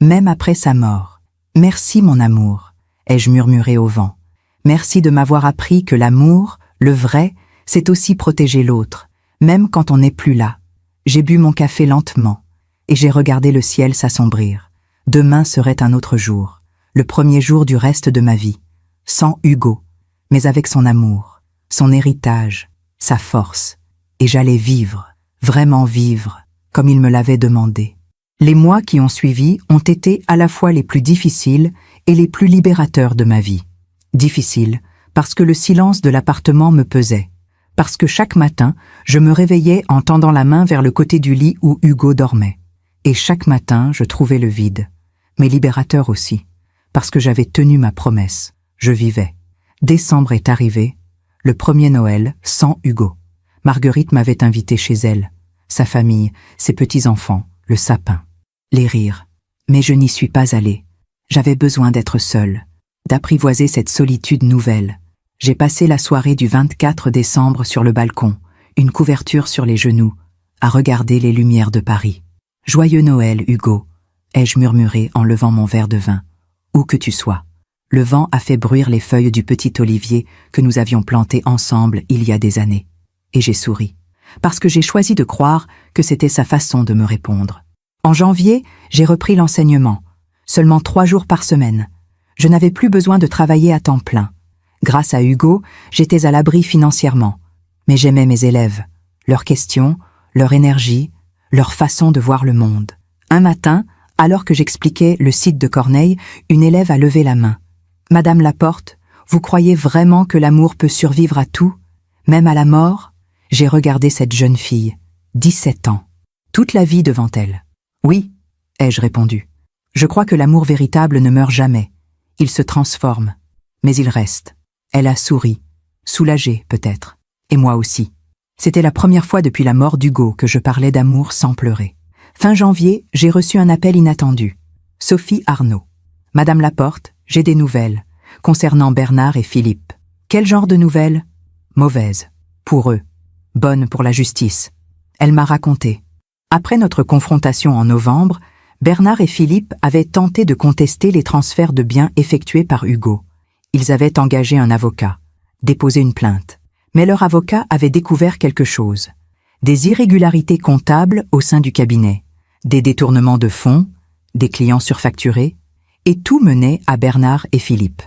même après sa mort. Merci, mon amour, ai-je murmuré au vent. Merci de m'avoir appris que l'amour, le vrai, c'est aussi protéger l'autre, même quand on n'est plus là. J'ai bu mon café lentement, et j'ai regardé le ciel s'assombrir. Demain serait un autre jour, le premier jour du reste de ma vie, sans Hugo, mais avec son amour, son héritage, sa force. Et j'allais vivre, vraiment vivre, comme il me l'avait demandé. Les mois qui ont suivi ont été à la fois les plus difficiles et les plus libérateurs de ma vie. Difficiles, parce que le silence de l'appartement me pesait, parce que chaque matin, je me réveillais en tendant la main vers le côté du lit où Hugo dormait. Et chaque matin, je trouvais le vide. Mais libérateur aussi, parce que j'avais tenu ma promesse. Je vivais. Décembre est arrivé, le premier Noël, sans Hugo. Marguerite m'avait invité chez elle, sa famille, ses petits-enfants, le sapin, les rires. Mais je n'y suis pas allée. J'avais besoin d'être seule, d'apprivoiser cette solitude nouvelle. J'ai passé la soirée du 24 décembre sur le balcon, une couverture sur les genoux, à regarder les lumières de Paris. « Joyeux Noël, Hugo !» ai-je murmuré en levant mon verre de vin. « Où que tu sois !» Le vent a fait bruire les feuilles du petit olivier que nous avions planté ensemble il y a des années. Et j'ai souri, parce que j'ai choisi de croire que c'était sa façon de me répondre. En janvier, j'ai repris l'enseignement, seulement 3 jours par semaine. Je n'avais plus besoin de travailler à temps plein. Grâce à Hugo, j'étais à l'abri financièrement. Mais j'aimais mes élèves, leurs questions, leur énergie, leur façon de voir le monde. Un matin, alors que j'expliquais le site de Corneille, une élève a levé la main. « Madame Laporte, vous croyez vraiment que l'amour peut survivre à tout, même à la mort ?» J'ai regardé cette jeune fille, 17 ans, toute la vie devant elle. « Oui », ai-je répondu. « Je crois que l'amour véritable ne meurt jamais. Il se transforme, mais il reste. » Elle a souri, soulagée peut-être, et moi aussi. C'était la première fois depuis la mort d'Hugo que je parlais d'amour sans pleurer. Fin janvier, j'ai reçu un appel inattendu. Sophie Arnaud. « Madame Laporte, j'ai des nouvelles, concernant Bernard et Philippe. » « Quel genre de nouvelles ? » ?»« Mauvaises. Pour eux. Bonnes pour la justice. » Elle m'a raconté. Après notre confrontation en novembre, Bernard et Philippe avaient tenté de contester les transferts de biens effectués par Hugo. Ils avaient engagé un avocat, déposé une plainte. Mais leur avocat avait découvert quelque chose. Des irrégularités comptables au sein du cabinet, des détournements de fonds, des clients surfacturés, et tout menait à Bernard et Philippe.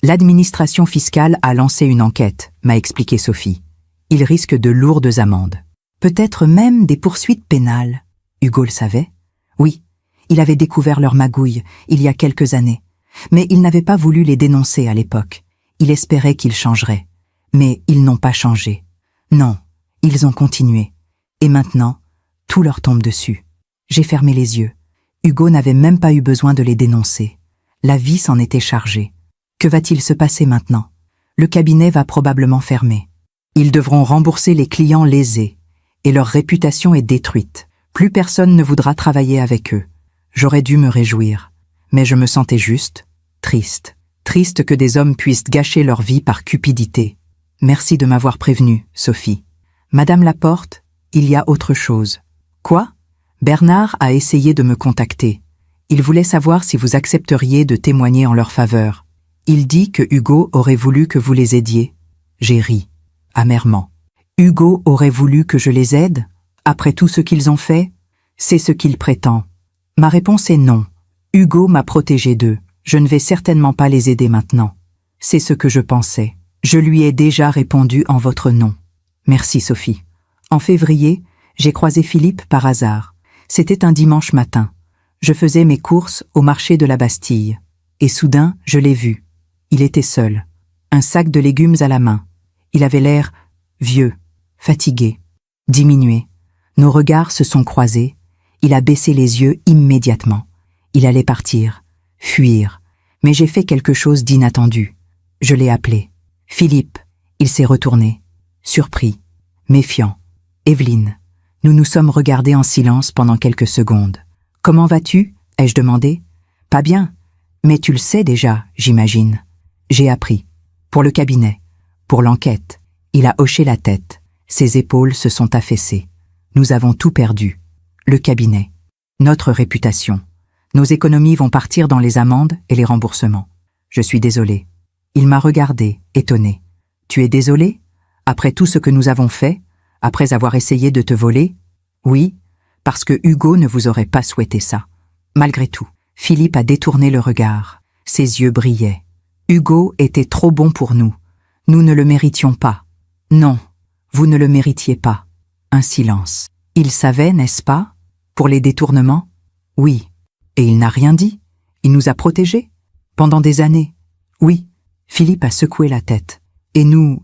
L'administration fiscale a lancé une enquête, m'a expliqué Sophie. Ils risquent de lourdes amendes. Peut-être même des poursuites pénales. Hugo le savait ? Oui, il avait découvert leur magouille il y a quelques années. Mais il n'avait pas voulu les dénoncer à l'époque. Il espérait qu'ils changeraient. Mais ils n'ont pas changé. Non, ils ont continué. Et maintenant, Tout leur tombe dessus. J'ai fermé les yeux. Hugo n'avait même pas eu besoin de les dénoncer. La vie s'en était chargée. Que va-t-il se passer maintenant? Le cabinet va probablement fermer. Ils devront rembourser les clients lésés. Et leur réputation est détruite. Plus personne ne voudra travailler avec eux. J'aurais dû me réjouir. Mais je me sentais juste, triste. Triste que des hommes puissent gâcher leur vie par cupidité. Merci de m'avoir prévenue, Sophie. Madame Laporte, il y a autre chose. Quoi? Bernard a essayé de me contacter. Il voulait savoir si vous accepteriez de témoigner en leur faveur. Il dit que Hugo aurait voulu que vous les aidiez. J'ai ri, amèrement. Hugo aurait voulu que je les aide? Après tout ce qu'ils ont fait? C'est ce qu'il prétend. Ma réponse est non. Hugo m'a protégé d'eux. Je ne vais certainement pas les aider maintenant. C'est ce que je pensais. Je lui ai déjà répondu en votre nom. Merci, Sophie. En février, j'ai croisé Philippe par hasard. C'était un dimanche matin. Je faisais mes courses au marché de la Bastille. Et soudain, je l'ai vu. Il était seul. Un sac de légumes à la main. Il avait l'air vieux, fatigué, diminué. Nos regards se sont croisés. Il a baissé les yeux immédiatement. Il allait partir, fuir. Mais j'ai fait quelque chose d'inattendu. Je l'ai appelé. Philippe. Il s'est retourné. Surpris. Méfiant. Evelyne. Nous nous sommes regardés en silence pendant quelques secondes. « Comment vas-tu » ai-je demandé. « Pas bien. Mais tu le sais déjà, j'imagine. » J'ai appris. Pour le cabinet. Pour l'enquête. Il a hoché la tête. Ses épaules se sont affaissées. Nous avons tout perdu. Le cabinet. Notre réputation. Nos économies vont partir dans les amendes et les remboursements. Je suis désolé. Il m'a regardé, étonné. Tu es désolé? Après tout ce que nous avons fait? Après avoir essayé de te voler? Oui, parce que Hugo ne vous aurait pas souhaité ça. Malgré tout, Philippe a détourné le regard. Ses yeux brillaient. Hugo était trop bon pour nous. Nous ne le méritions pas. Non, vous ne le méritiez pas. Un silence. Il savait, n'est-ce pas? Pour les détournements? Oui. Et il n'a rien dit? Il nous a protégés? Pendant des années? Oui. Philippe a secoué la tête. Et nous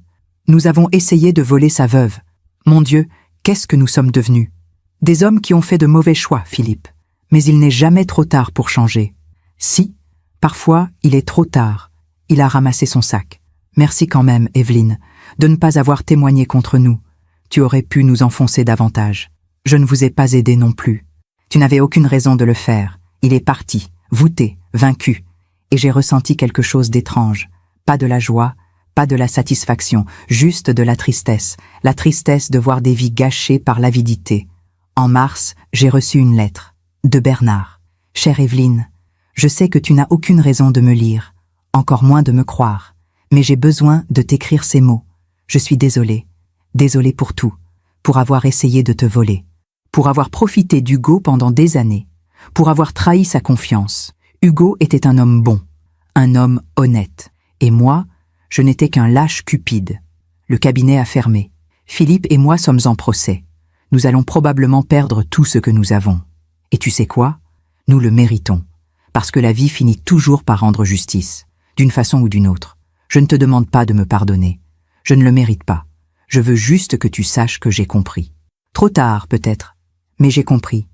avons essayé de voler sa veuve. Mon Dieu, qu'est-ce que nous sommes devenus? Des hommes qui ont fait de mauvais choix, Philippe. Mais il n'est jamais trop tard pour changer. Si, parfois, il est trop tard. Il a ramassé son sac. Merci quand même, Evelyne, de ne pas avoir témoigné contre nous. Tu aurais pu nous enfoncer davantage. Je ne vous ai pas aidé non plus. Tu n'avais aucune raison de le faire. Il est parti, voûté, vaincu. Et j'ai ressenti quelque chose d'étrange. Pas de la joie, pas de la satisfaction, juste de la tristesse de voir des vies gâchées par l'avidité. En mars, j'ai reçu une lettre. De Bernard. Chère Evelyne, je sais que tu n'as aucune raison de me lire, encore moins de me croire, mais j'ai besoin de t'écrire ces mots. Je suis désolée. Désolée pour tout. Pour avoir essayé de te voler. Pour avoir profité d'Hugo pendant des années. Pour avoir trahi sa confiance. Hugo était un homme bon. Un homme honnête. Et moi, je n'étais qu'un lâche cupide. Le cabinet a fermé. Philippe et moi sommes en procès. Nous allons probablement perdre tout ce que nous avons. Et tu sais quoi? Nous le méritons. Parce que la vie finit toujours par rendre justice. D'une façon ou d'une autre. Je ne te demande pas de me pardonner. Je ne le mérite pas. Je veux juste que tu saches que j'ai compris. Trop tard, peut-être. Mais j'ai compris.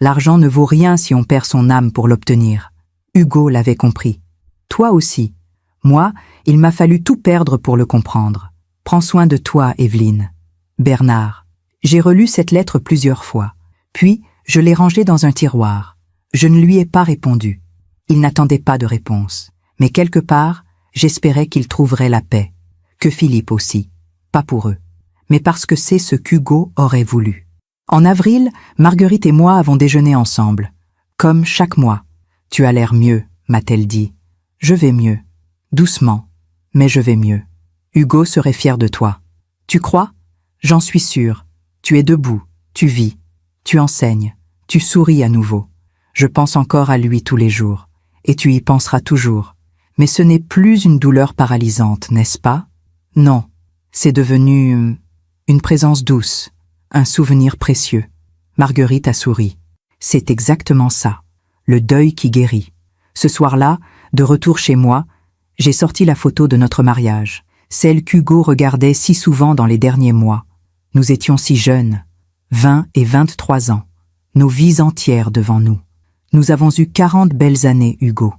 L'argent ne vaut rien si on perd son âme pour l'obtenir. Hugo l'avait compris. Toi aussi. Moi, il m'a fallu tout perdre pour le comprendre. Prends soin de toi, Evelyne. Bernard. J'ai relu cette lettre plusieurs fois. Puis, je l'ai rangée dans un tiroir. Je ne lui ai pas répondu. Il n'attendait pas de réponse. Mais quelque part, j'espérais qu'il trouverait la paix. Que Philippe aussi. Pas pour eux. Mais parce que c'est ce qu'Hugo aurait voulu. En avril, Marguerite et moi avons déjeuné ensemble. Comme chaque mois. Tu as l'air mieux, m'a-t-elle dit. Je vais mieux. Doucement. Mais je vais mieux. Hugo serait fier de toi. Tu crois? J'en suis sûre. Tu es debout. Tu vis. Tu enseignes. Tu souris à nouveau. Je pense encore à lui tous les jours. Et tu y penseras toujours. Mais ce n'est plus une douleur paralysante, n'est-ce pas? Non. C'est devenu une présence douce. Un souvenir précieux. Marguerite a souri. C'est exactement ça. Le deuil qui guérit. Ce soir-là, de retour chez moi, j'ai sorti la photo de notre mariage. Celle qu'Hugo regardait si souvent dans les derniers mois. Nous étions si jeunes. 20 et 23 ans, nos vies entières devant nous. Nous avons eu 40 belles années, Hugo.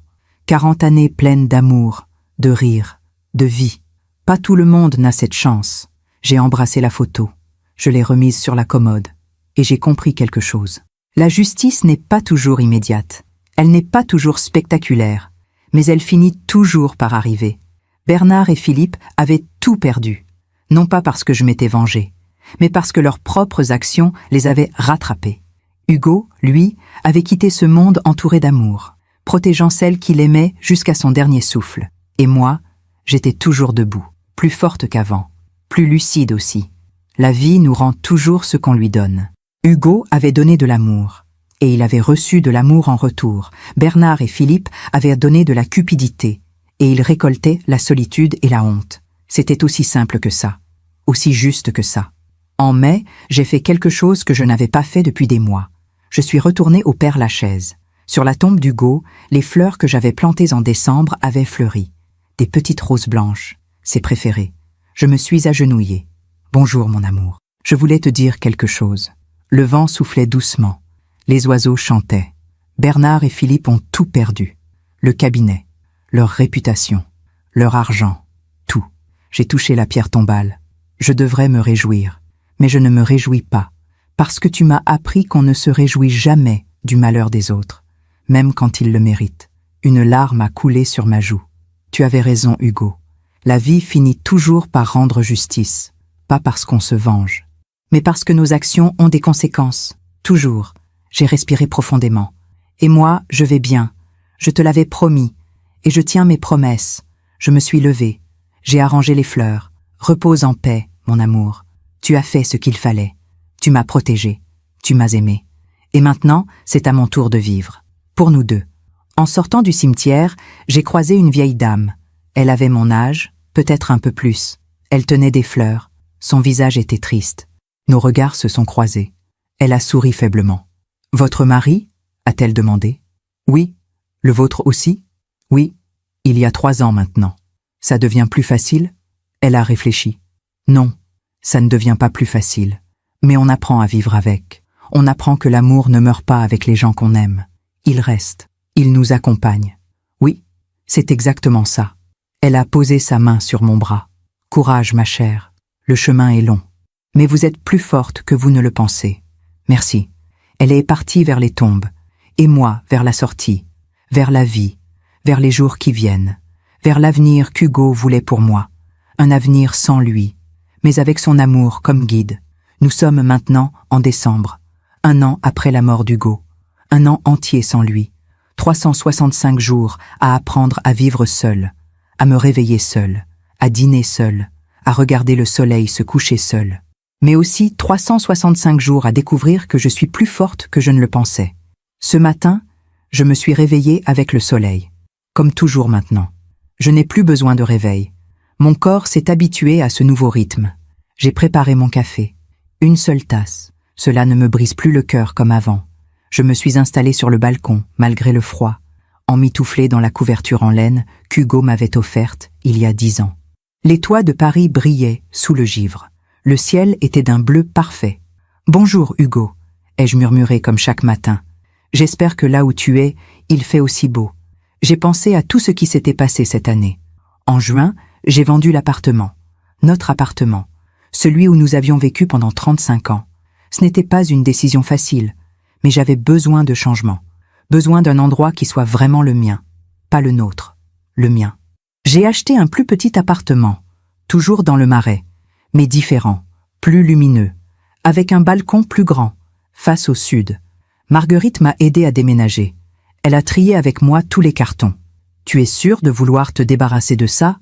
40 années pleines d'amour, de rire, de vie. Pas tout le monde n'a cette chance. J'ai embrassé la photo. Je l'ai remise sur la commode. Et j'ai compris quelque chose. La justice n'est pas toujours immédiate. Elle n'est pas toujours spectaculaire. Mais elle finit toujours par arriver. Bernard et Philippe avaient tout perdu. Non pas parce que je m'étais vengé, mais parce que leurs propres actions les avaient rattrapés. Hugo, lui, avait quitté ce monde entouré d'amour, protégeant celle qu'il aimait jusqu'à son dernier souffle. Et moi, j'étais toujours debout, plus forte qu'avant, plus lucide aussi. La vie nous rend toujours ce qu'on lui donne. Hugo avait donné de l'amour, et il avait reçu de l'amour en retour. Bernard et Philippe avaient donné de la cupidité, et ils récoltaient la solitude et la honte. C'était aussi simple que ça, aussi juste que ça. En mai, j'ai fait quelque chose que je n'avais pas fait depuis des mois. Je suis retournée au Père-Lachaise. Sur la tombe d'Hugo, les fleurs que j'avais plantées en décembre avaient fleuri. Des petites roses blanches, ses préférées. Je me suis agenouillée. Bonjour, mon amour. Je voulais te dire quelque chose. Le vent soufflait doucement. Les oiseaux chantaient. Bernard et Philippe ont tout perdu. Le cabinet, leur réputation, leur argent, tout. J'ai touché la pierre tombale. Je devrais me réjouir, mais je ne me réjouis pas, parce que tu m'as appris qu'on ne se réjouit jamais du malheur des autres, même quand ils le méritent. Une larme a coulé sur ma joue. Tu avais raison, Hugo. La vie finit toujours par rendre justice, pas parce qu'on se venge, mais parce que nos actions ont des conséquences. Toujours. J'ai respiré profondément. Et moi, je vais bien. Je te l'avais promis, et je tiens mes promesses. Je me suis levée. J'ai arrangé les fleurs. Repose en paix, mon amour. Tu as fait ce qu'il fallait. Tu m'as protégé. Tu m'as aimé. Et maintenant, c'est à mon tour de vivre. Pour nous deux. En sortant du cimetière, j'ai croisé une vieille dame. Elle avait mon âge, peut-être un peu plus. Elle tenait des fleurs. Son visage était triste. Nos regards se sont croisés. Elle a souri faiblement. « Votre mari ?» a-t-elle demandé. « Oui. Le vôtre aussi ?»« Oui. Il y a 3 ans maintenant. Ça devient plus facile ?» Elle a réfléchi. « Non, ça ne devient pas plus facile. Mais on apprend à vivre avec. On apprend que l'amour ne meurt pas avec les gens qu'on aime. Il reste. Il nous accompagne. Oui, c'est exactement ça. » Elle a posé sa main sur mon bras. « Courage, ma chère. Le chemin est long. Mais vous êtes plus forte que vous ne le pensez. Merci. » Elle est partie vers les tombes, et moi vers la sortie, vers la vie, vers les jours qui viennent, vers l'avenir qu'Hugo voulait pour moi. Un avenir sans lui, mais avec son amour comme guide. Nous sommes maintenant en décembre, 1 an après la mort d'Hugo, 1 an entier sans lui, 365 jours à apprendre à vivre seul, à me réveiller seul, à dîner seul, à regarder le soleil se coucher seul. Mais aussi 365 jours à découvrir que je suis plus forte que je ne le pensais. Ce matin, je me suis réveillée avec le soleil. Comme toujours maintenant. Je n'ai plus besoin de réveil. Mon corps s'est habitué à ce nouveau rythme. J'ai préparé mon café. 1 seule tasse. Cela ne me brise plus le cœur comme avant. Je me suis installée sur le balcon, malgré le froid, emmitouflée dans la couverture en laine qu'Hugo m'avait offerte il y a 10 ans. Les toits de Paris brillaient sous le givre. Le ciel était d'un bleu parfait. « Bonjour, Hugo », ai-je murmuré comme chaque matin. « J'espère que là où tu es, il fait aussi beau. » J'ai pensé à tout ce qui s'était passé cette année. En juin, j'ai vendu l'appartement. Notre appartement. Celui où nous avions vécu pendant 35 ans. Ce n'était pas une décision facile, mais j'avais besoin de changement. Besoin d'un endroit qui soit vraiment le mien. Pas le nôtre. Le mien. J'ai acheté un plus petit appartement, toujours dans le Marais, mais différent, plus lumineux, avec un balcon plus grand, face au sud. Marguerite m'a aidé à déménager. Elle a trié avec moi tous les cartons. « Tu es sûre de vouloir te débarrasser de ça ?»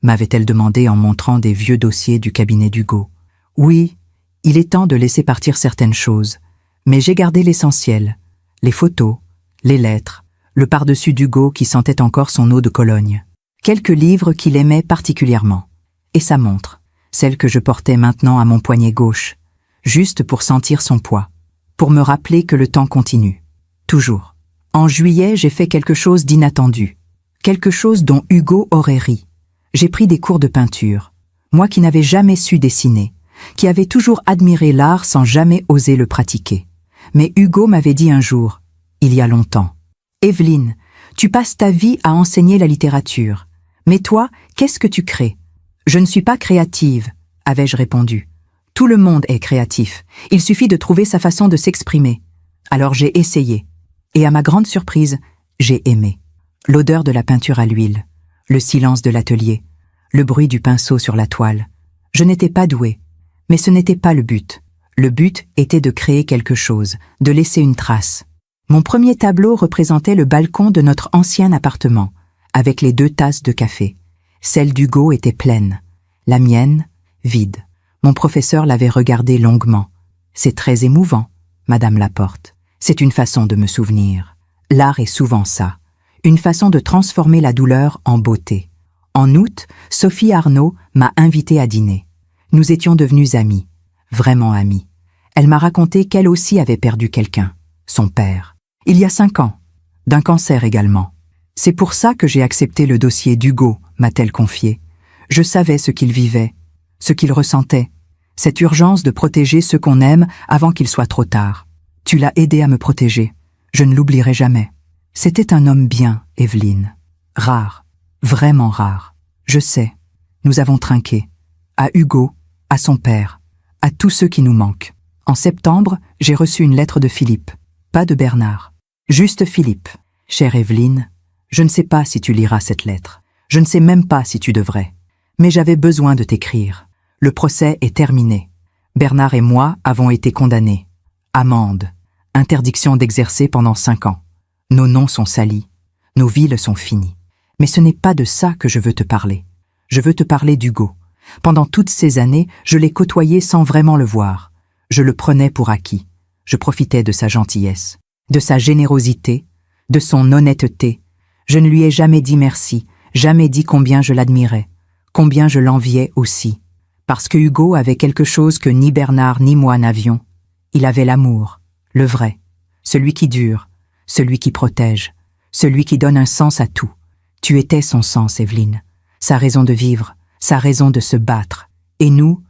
m'avait-elle demandé en montrant des vieux dossiers du cabinet d'Hugo. « Oui, il est temps de laisser partir certaines choses, mais j'ai gardé l'essentiel, les photos, les lettres, le par-dessus d'Hugo qui sentait encore son eau de Cologne, quelques livres qu'il aimait particulièrement, et sa montre. Celle que je portais maintenant à mon poignet gauche, juste pour sentir son poids, pour me rappeler que le temps continue. Toujours. En juillet, j'ai fait quelque chose d'inattendu, quelque chose dont Hugo aurait ri. J'ai pris des cours de peinture. Moi qui n'avais jamais su dessiner, qui avait toujours admiré l'art sans jamais oser le pratiquer. Mais Hugo m'avait dit un jour, il y a longtemps, « Evelyne, tu passes ta vie à enseigner la littérature. Mais toi, qu'est-ce que tu crées ?»« Je ne suis pas créative, » avais-je répondu. « Tout le monde est créatif. Il suffit de trouver sa façon de s'exprimer. » Alors j'ai essayé. Et à ma grande surprise, j'ai aimé. L'odeur de la peinture à l'huile, le silence de l'atelier, le bruit du pinceau sur la toile. Je n'étais pas douée. Mais ce n'était pas le but. Le but était de créer quelque chose, de laisser une trace. Mon premier tableau représentait le balcon de notre ancien appartement, avec les 2 tasses de café. Celle d'Hugo était pleine, la mienne, vide. Mon professeur l'avait regardée longuement. « C'est très émouvant, Madame Laporte. C'est une façon de me souvenir. L'art est souvent ça, une façon de transformer la douleur en beauté. » En août, Sophie Arnaud m'a invitée à dîner. Nous étions devenus amis, vraiment amis. Elle m'a raconté qu'elle aussi avait perdu quelqu'un, son père. Il y a 5 ans, d'un cancer également. C'est pour ça que j'ai accepté le dossier d'Hugo, m'a-t-elle confié. Je savais ce qu'il vivait, ce qu'il ressentait, cette urgence de protéger ceux qu'on aime avant qu'il soit trop tard. Tu l'as aidé à me protéger. Je ne l'oublierai jamais. C'était un homme bien, Evelyne. Rare, vraiment rare. Je sais, nous avons trinqué. À Hugo, à son père, à tous ceux qui nous manquent. En septembre, j'ai reçu une lettre de Philippe, pas de Bernard. Juste Philippe. Chère Evelyne, je ne sais pas si tu liras cette lettre. Je ne sais même pas si tu devrais. Mais j'avais besoin de t'écrire. Le procès est terminé. Bernard et moi avons été condamnés. Amende. Interdiction d'exercer pendant 5 ans. Nos noms sont salis. Nos villes sont finies. Mais ce n'est pas de ça que je veux te parler. Je veux te parler d'Hugo. Pendant toutes ces années, je l'ai côtoyé sans vraiment le voir. Je le prenais pour acquis. Je profitais de sa gentillesse, de sa générosité, de son honnêteté. Je ne lui ai jamais dit merci, jamais dit combien je l'admirais, combien je l'enviais aussi. Parce que Hugo avait quelque chose que ni Bernard ni moi n'avions. Il avait l'amour, le vrai, celui qui dure, celui qui protège, celui qui donne un sens à tout. Tu étais son sens, Evelyne, sa raison de vivre, sa raison de se battre. Et nous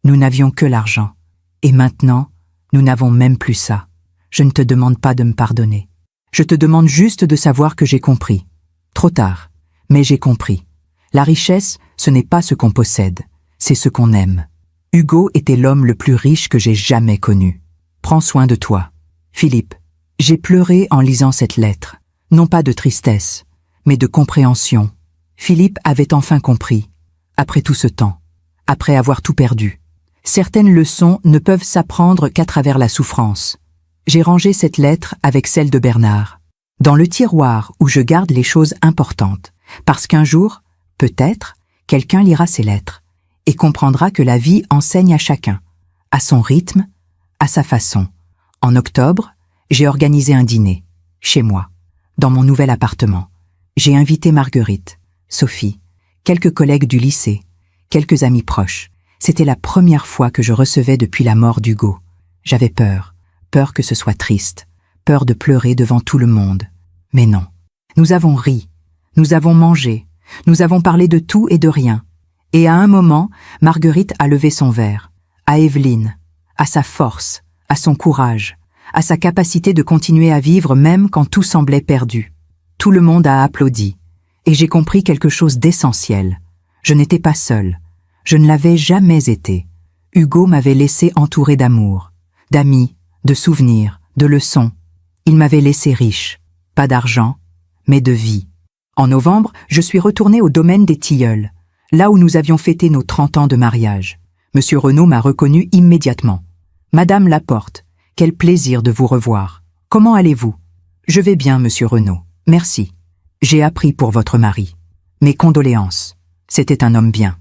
n'avions que l'argent. Et maintenant, nous n'avons même plus ça. Je ne te demande pas de me pardonner. Je te demande juste de savoir que j'ai compris. Trop tard, mais j'ai compris. La richesse, ce n'est pas ce qu'on possède, c'est ce qu'on aime. Hugo était l'homme le plus riche que j'ai jamais connu. Prends soin de toi. Philippe, j'ai pleuré en lisant cette lettre. Non pas de tristesse, mais de compréhension. Philippe avait enfin compris. Après tout ce temps, après avoir tout perdu. Certaines leçons ne peuvent s'apprendre qu'à travers la souffrance. J'ai rangé cette lettre avec celle de Bernard, dans le tiroir où je garde les choses importantes, parce qu'un jour, peut-être, quelqu'un lira ces lettres et comprendra que la vie enseigne à chacun, à son rythme, à sa façon. En octobre, j'ai organisé un dîner, chez moi, dans mon nouvel appartement. J'ai invité Marguerite, Sophie, quelques collègues du lycée, quelques amis proches. C'était la première fois que je recevais depuis la mort d'Hugo. J'avais peur que ce soit triste, peur de pleurer devant tout le monde. Mais non. Nous avons ri, nous avons mangé, nous avons parlé de tout et de rien. Et à un moment, Marguerite a levé son verre. À Evelyne, à sa force, à son courage, à sa capacité de continuer à vivre même quand tout semblait perdu. Tout le monde a applaudi. Et j'ai compris quelque chose d'essentiel. Je n'étais pas seule. Je ne l'avais jamais été. Hugo m'avait laissé entouré d'amour, d'amis, de souvenirs, de leçons. Il m'avait laissé riche. Pas d'argent, mais de vie. En novembre, je suis retournée au domaine des Tilleuls, là où nous avions fêté nos 30 ans de mariage. Monsieur Renaud m'a reconnue immédiatement. « Madame Laporte, quel plaisir de vous revoir. Comment allez-vous ?»« Je vais bien, monsieur Renaud. Merci. J'ai appris pour votre mari. Mes condoléances. C'était un homme bien. »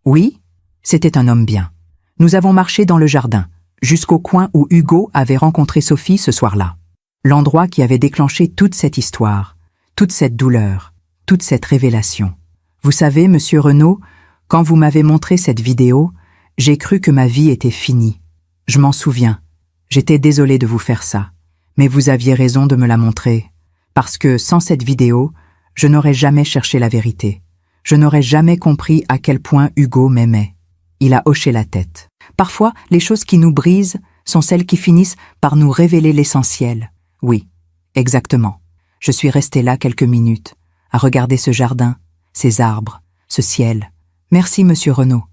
Oui, c'était un homme bien. Nous avons marché dans le jardin, jusqu'au coin où Hugo avait rencontré Sophie ce soir-là. L'endroit qui avait déclenché toute cette histoire, toute cette douleur, toute cette révélation. Vous savez, monsieur Renaud, quand vous m'avez montré cette vidéo, j'ai cru que ma vie était finie. Je m'en souviens. J'étais désolée de vous faire ça. Mais vous aviez raison de me la montrer. Parce que sans cette vidéo, je n'aurais jamais cherché la vérité. Je n'aurais jamais compris à quel point Hugo m'aimait. Il a hoché la tête. Parfois, les choses qui nous brisent sont celles qui finissent par nous révéler l'essentiel. Oui, exactement. Je suis restée là quelques minutes, à regarder ce jardin, ces arbres, ce ciel. Merci, monsieur Renaud.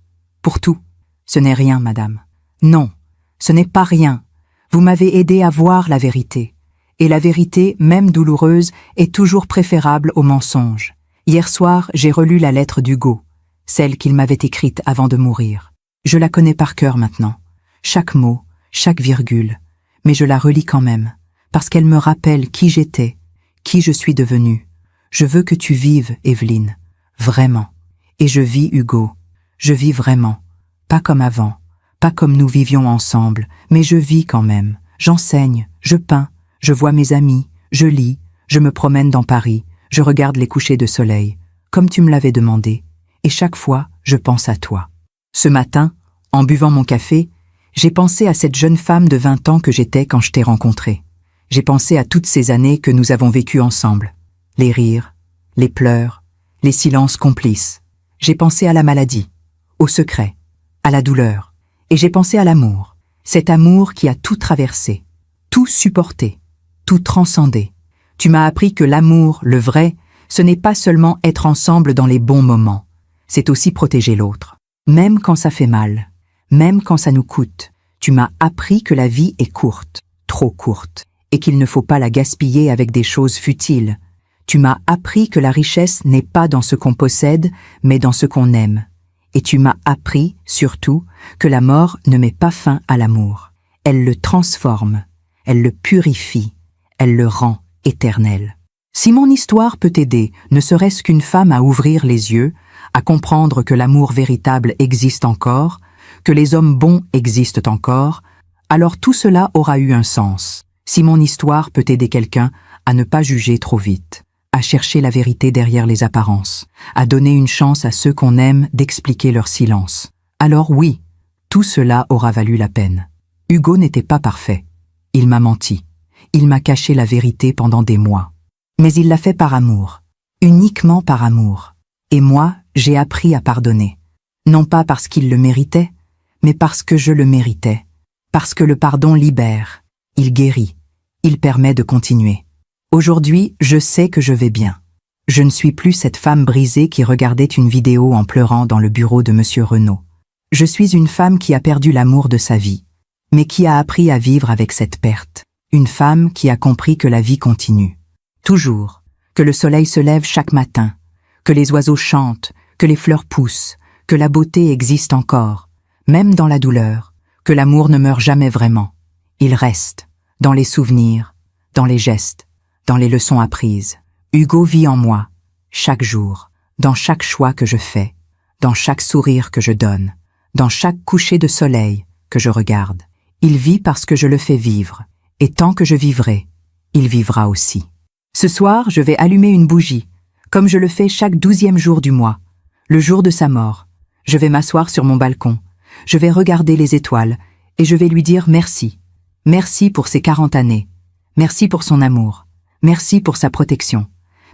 Pour tout. Ce n'est rien, madame. Non, ce n'est pas rien. Vous m'avez aidé à voir la vérité. Et la vérité, même douloureuse, est toujours préférable au mensonge. Hier soir, j'ai relu la lettre d'Hugo, celle qu'il m'avait écrite avant de mourir. Je la connais par cœur maintenant. Chaque mot, chaque virgule. Mais je la relis quand même, parce qu'elle me rappelle qui j'étais, qui je suis devenue. Je veux que tu vives, Evelyne. Vraiment. Et je vis, Hugo. Je vis vraiment. Pas comme avant. Pas comme nous vivions ensemble, mais je vis quand même. J'enseigne, je peins, je vois mes amis, je lis, je me promène dans Paris, je regarde les couchers de soleil, comme tu me l'avais demandé, et chaque fois, je pense à toi. Ce matin, en buvant mon café, j'ai pensé à cette jeune femme de 20 ans que j'étais quand je t'ai rencontrée. J'ai pensé à toutes ces années que nous avons vécues ensemble. Les rires, les pleurs, les silences complices. J'ai pensé à la maladie, au secret, à la douleur. Et j'ai pensé à l'amour, cet amour qui a tout traversé, tout supporté, tout transcendé. Tu m'as appris que l'amour, le vrai, ce n'est pas seulement être ensemble dans les bons moments, c'est aussi protéger l'autre. Même quand ça fait mal, même quand ça nous coûte, tu m'as appris que la vie est courte, trop courte, et qu'il ne faut pas la gaspiller avec des choses futiles. Tu m'as appris que la richesse n'est pas dans ce qu'on possède, mais dans ce qu'on aime. Et tu m'as appris, surtout, que la mort ne met pas fin à l'amour. Elle le transforme, elle le purifie, elle le rend éternel. Si mon histoire peut t'aider, ne serait-ce qu'une femme à ouvrir les yeux, à comprendre que l'amour véritable existe encore, que les hommes bons existent encore, alors tout cela aura eu un sens. Si mon histoire peut aider quelqu'un à ne pas juger trop vite, à chercher la vérité derrière les apparences, à donner une chance à ceux qu'on aime d'expliquer leur silence. Alors oui, tout cela aura valu la peine. Hugo n'était pas parfait. Il m'a menti. Il m'a caché la vérité pendant des mois. Mais il l'a fait par amour. Uniquement par amour. Et moi, j'ai appris à pardonner. Non pas parce qu'il le méritait, mais parce que je le méritais. Parce que le pardon libère. Il guérit. Il permet de continuer. Aujourd'hui, je sais que je vais bien. Je ne suis plus cette femme brisée qui regardait une vidéo en pleurant dans le bureau de monsieur Renaud. Je suis une femme qui a perdu l'amour de sa vie, mais qui a appris à vivre avec cette perte. Une femme qui a compris que la vie continue. Toujours. Que le soleil se lève chaque matin. Que les oiseaux chantent. Que les fleurs poussent. Que la beauté existe encore. Même dans la douleur. Que l'amour ne meurt jamais vraiment. Il reste. Dans les souvenirs. Dans les gestes. Dans les leçons apprises. Hugo vit en moi, chaque jour, dans chaque choix que je fais, dans chaque sourire que je donne, dans chaque coucher de soleil que je regarde. Il vit parce que je le fais vivre, et tant que je vivrai, il vivra aussi. Ce soir, je vais allumer une bougie, comme je le fais chaque 12e jour du mois, le jour de sa mort. Je vais m'asseoir sur mon balcon, je vais regarder les étoiles, et je vais lui dire merci. Merci pour ses 40 années, merci pour son amour. Merci pour sa protection.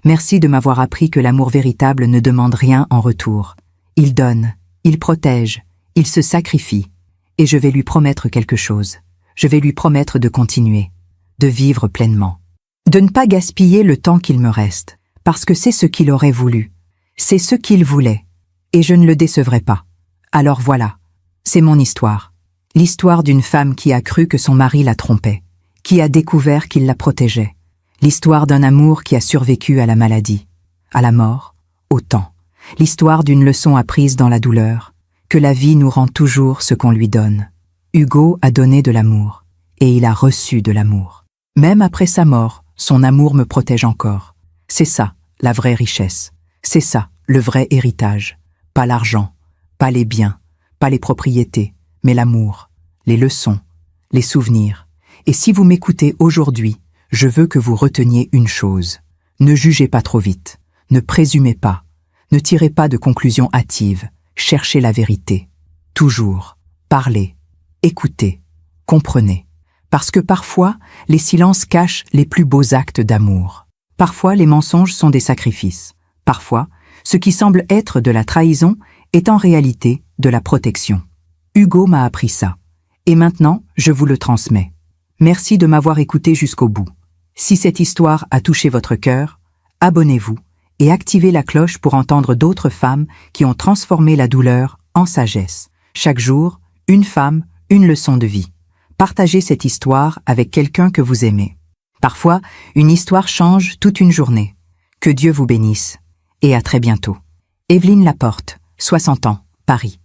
Merci de m'avoir appris que l'amour véritable ne demande rien en retour. Il donne, il protège, il se sacrifie. Et je vais lui promettre quelque chose. Je vais lui promettre de continuer, de vivre pleinement. De ne pas gaspiller le temps qu'il me reste, parce que c'est ce qu'il aurait voulu. C'est ce qu'il voulait. Et je ne le décevrai pas. Alors voilà, c'est mon histoire. L'histoire d'une femme qui a cru que son mari la trompait, qui a découvert qu'il la protégeait. L'histoire d'un amour qui a survécu à la maladie, à la mort, au temps. L'histoire d'une leçon apprise dans la douleur, que la vie nous rend toujours ce qu'on lui donne. Hugo a donné de l'amour, et il a reçu de l'amour. Même après sa mort, son amour me protège encore. C'est ça, la vraie richesse. C'est ça, le vrai héritage. Pas l'argent, pas les biens, pas les propriétés, mais l'amour, les leçons, les souvenirs. Et si vous m'écoutez aujourd'hui, je veux que vous reteniez une chose. Ne jugez pas trop vite. Ne présumez pas. Ne tirez pas de conclusions hâtives. Cherchez la vérité. Toujours. Parlez. Écoutez. Comprenez. Parce que parfois, les silences cachent les plus beaux actes d'amour. Parfois, les mensonges sont des sacrifices. Parfois, ce qui semble être de la trahison est en réalité de la protection. Hugo m'a appris ça. Et maintenant, je vous le transmets. Merci de m'avoir écouté jusqu'au bout. Si cette histoire a touché votre cœur, abonnez-vous et activez la cloche pour entendre d'autres femmes qui ont transformé la douleur en sagesse. Chaque jour, une femme, une leçon de vie. Partagez cette histoire avec quelqu'un que vous aimez. Parfois, une histoire change toute une journée. Que Dieu vous bénisse. Et à très bientôt. Evelyne Laporte, 60 ans, Paris.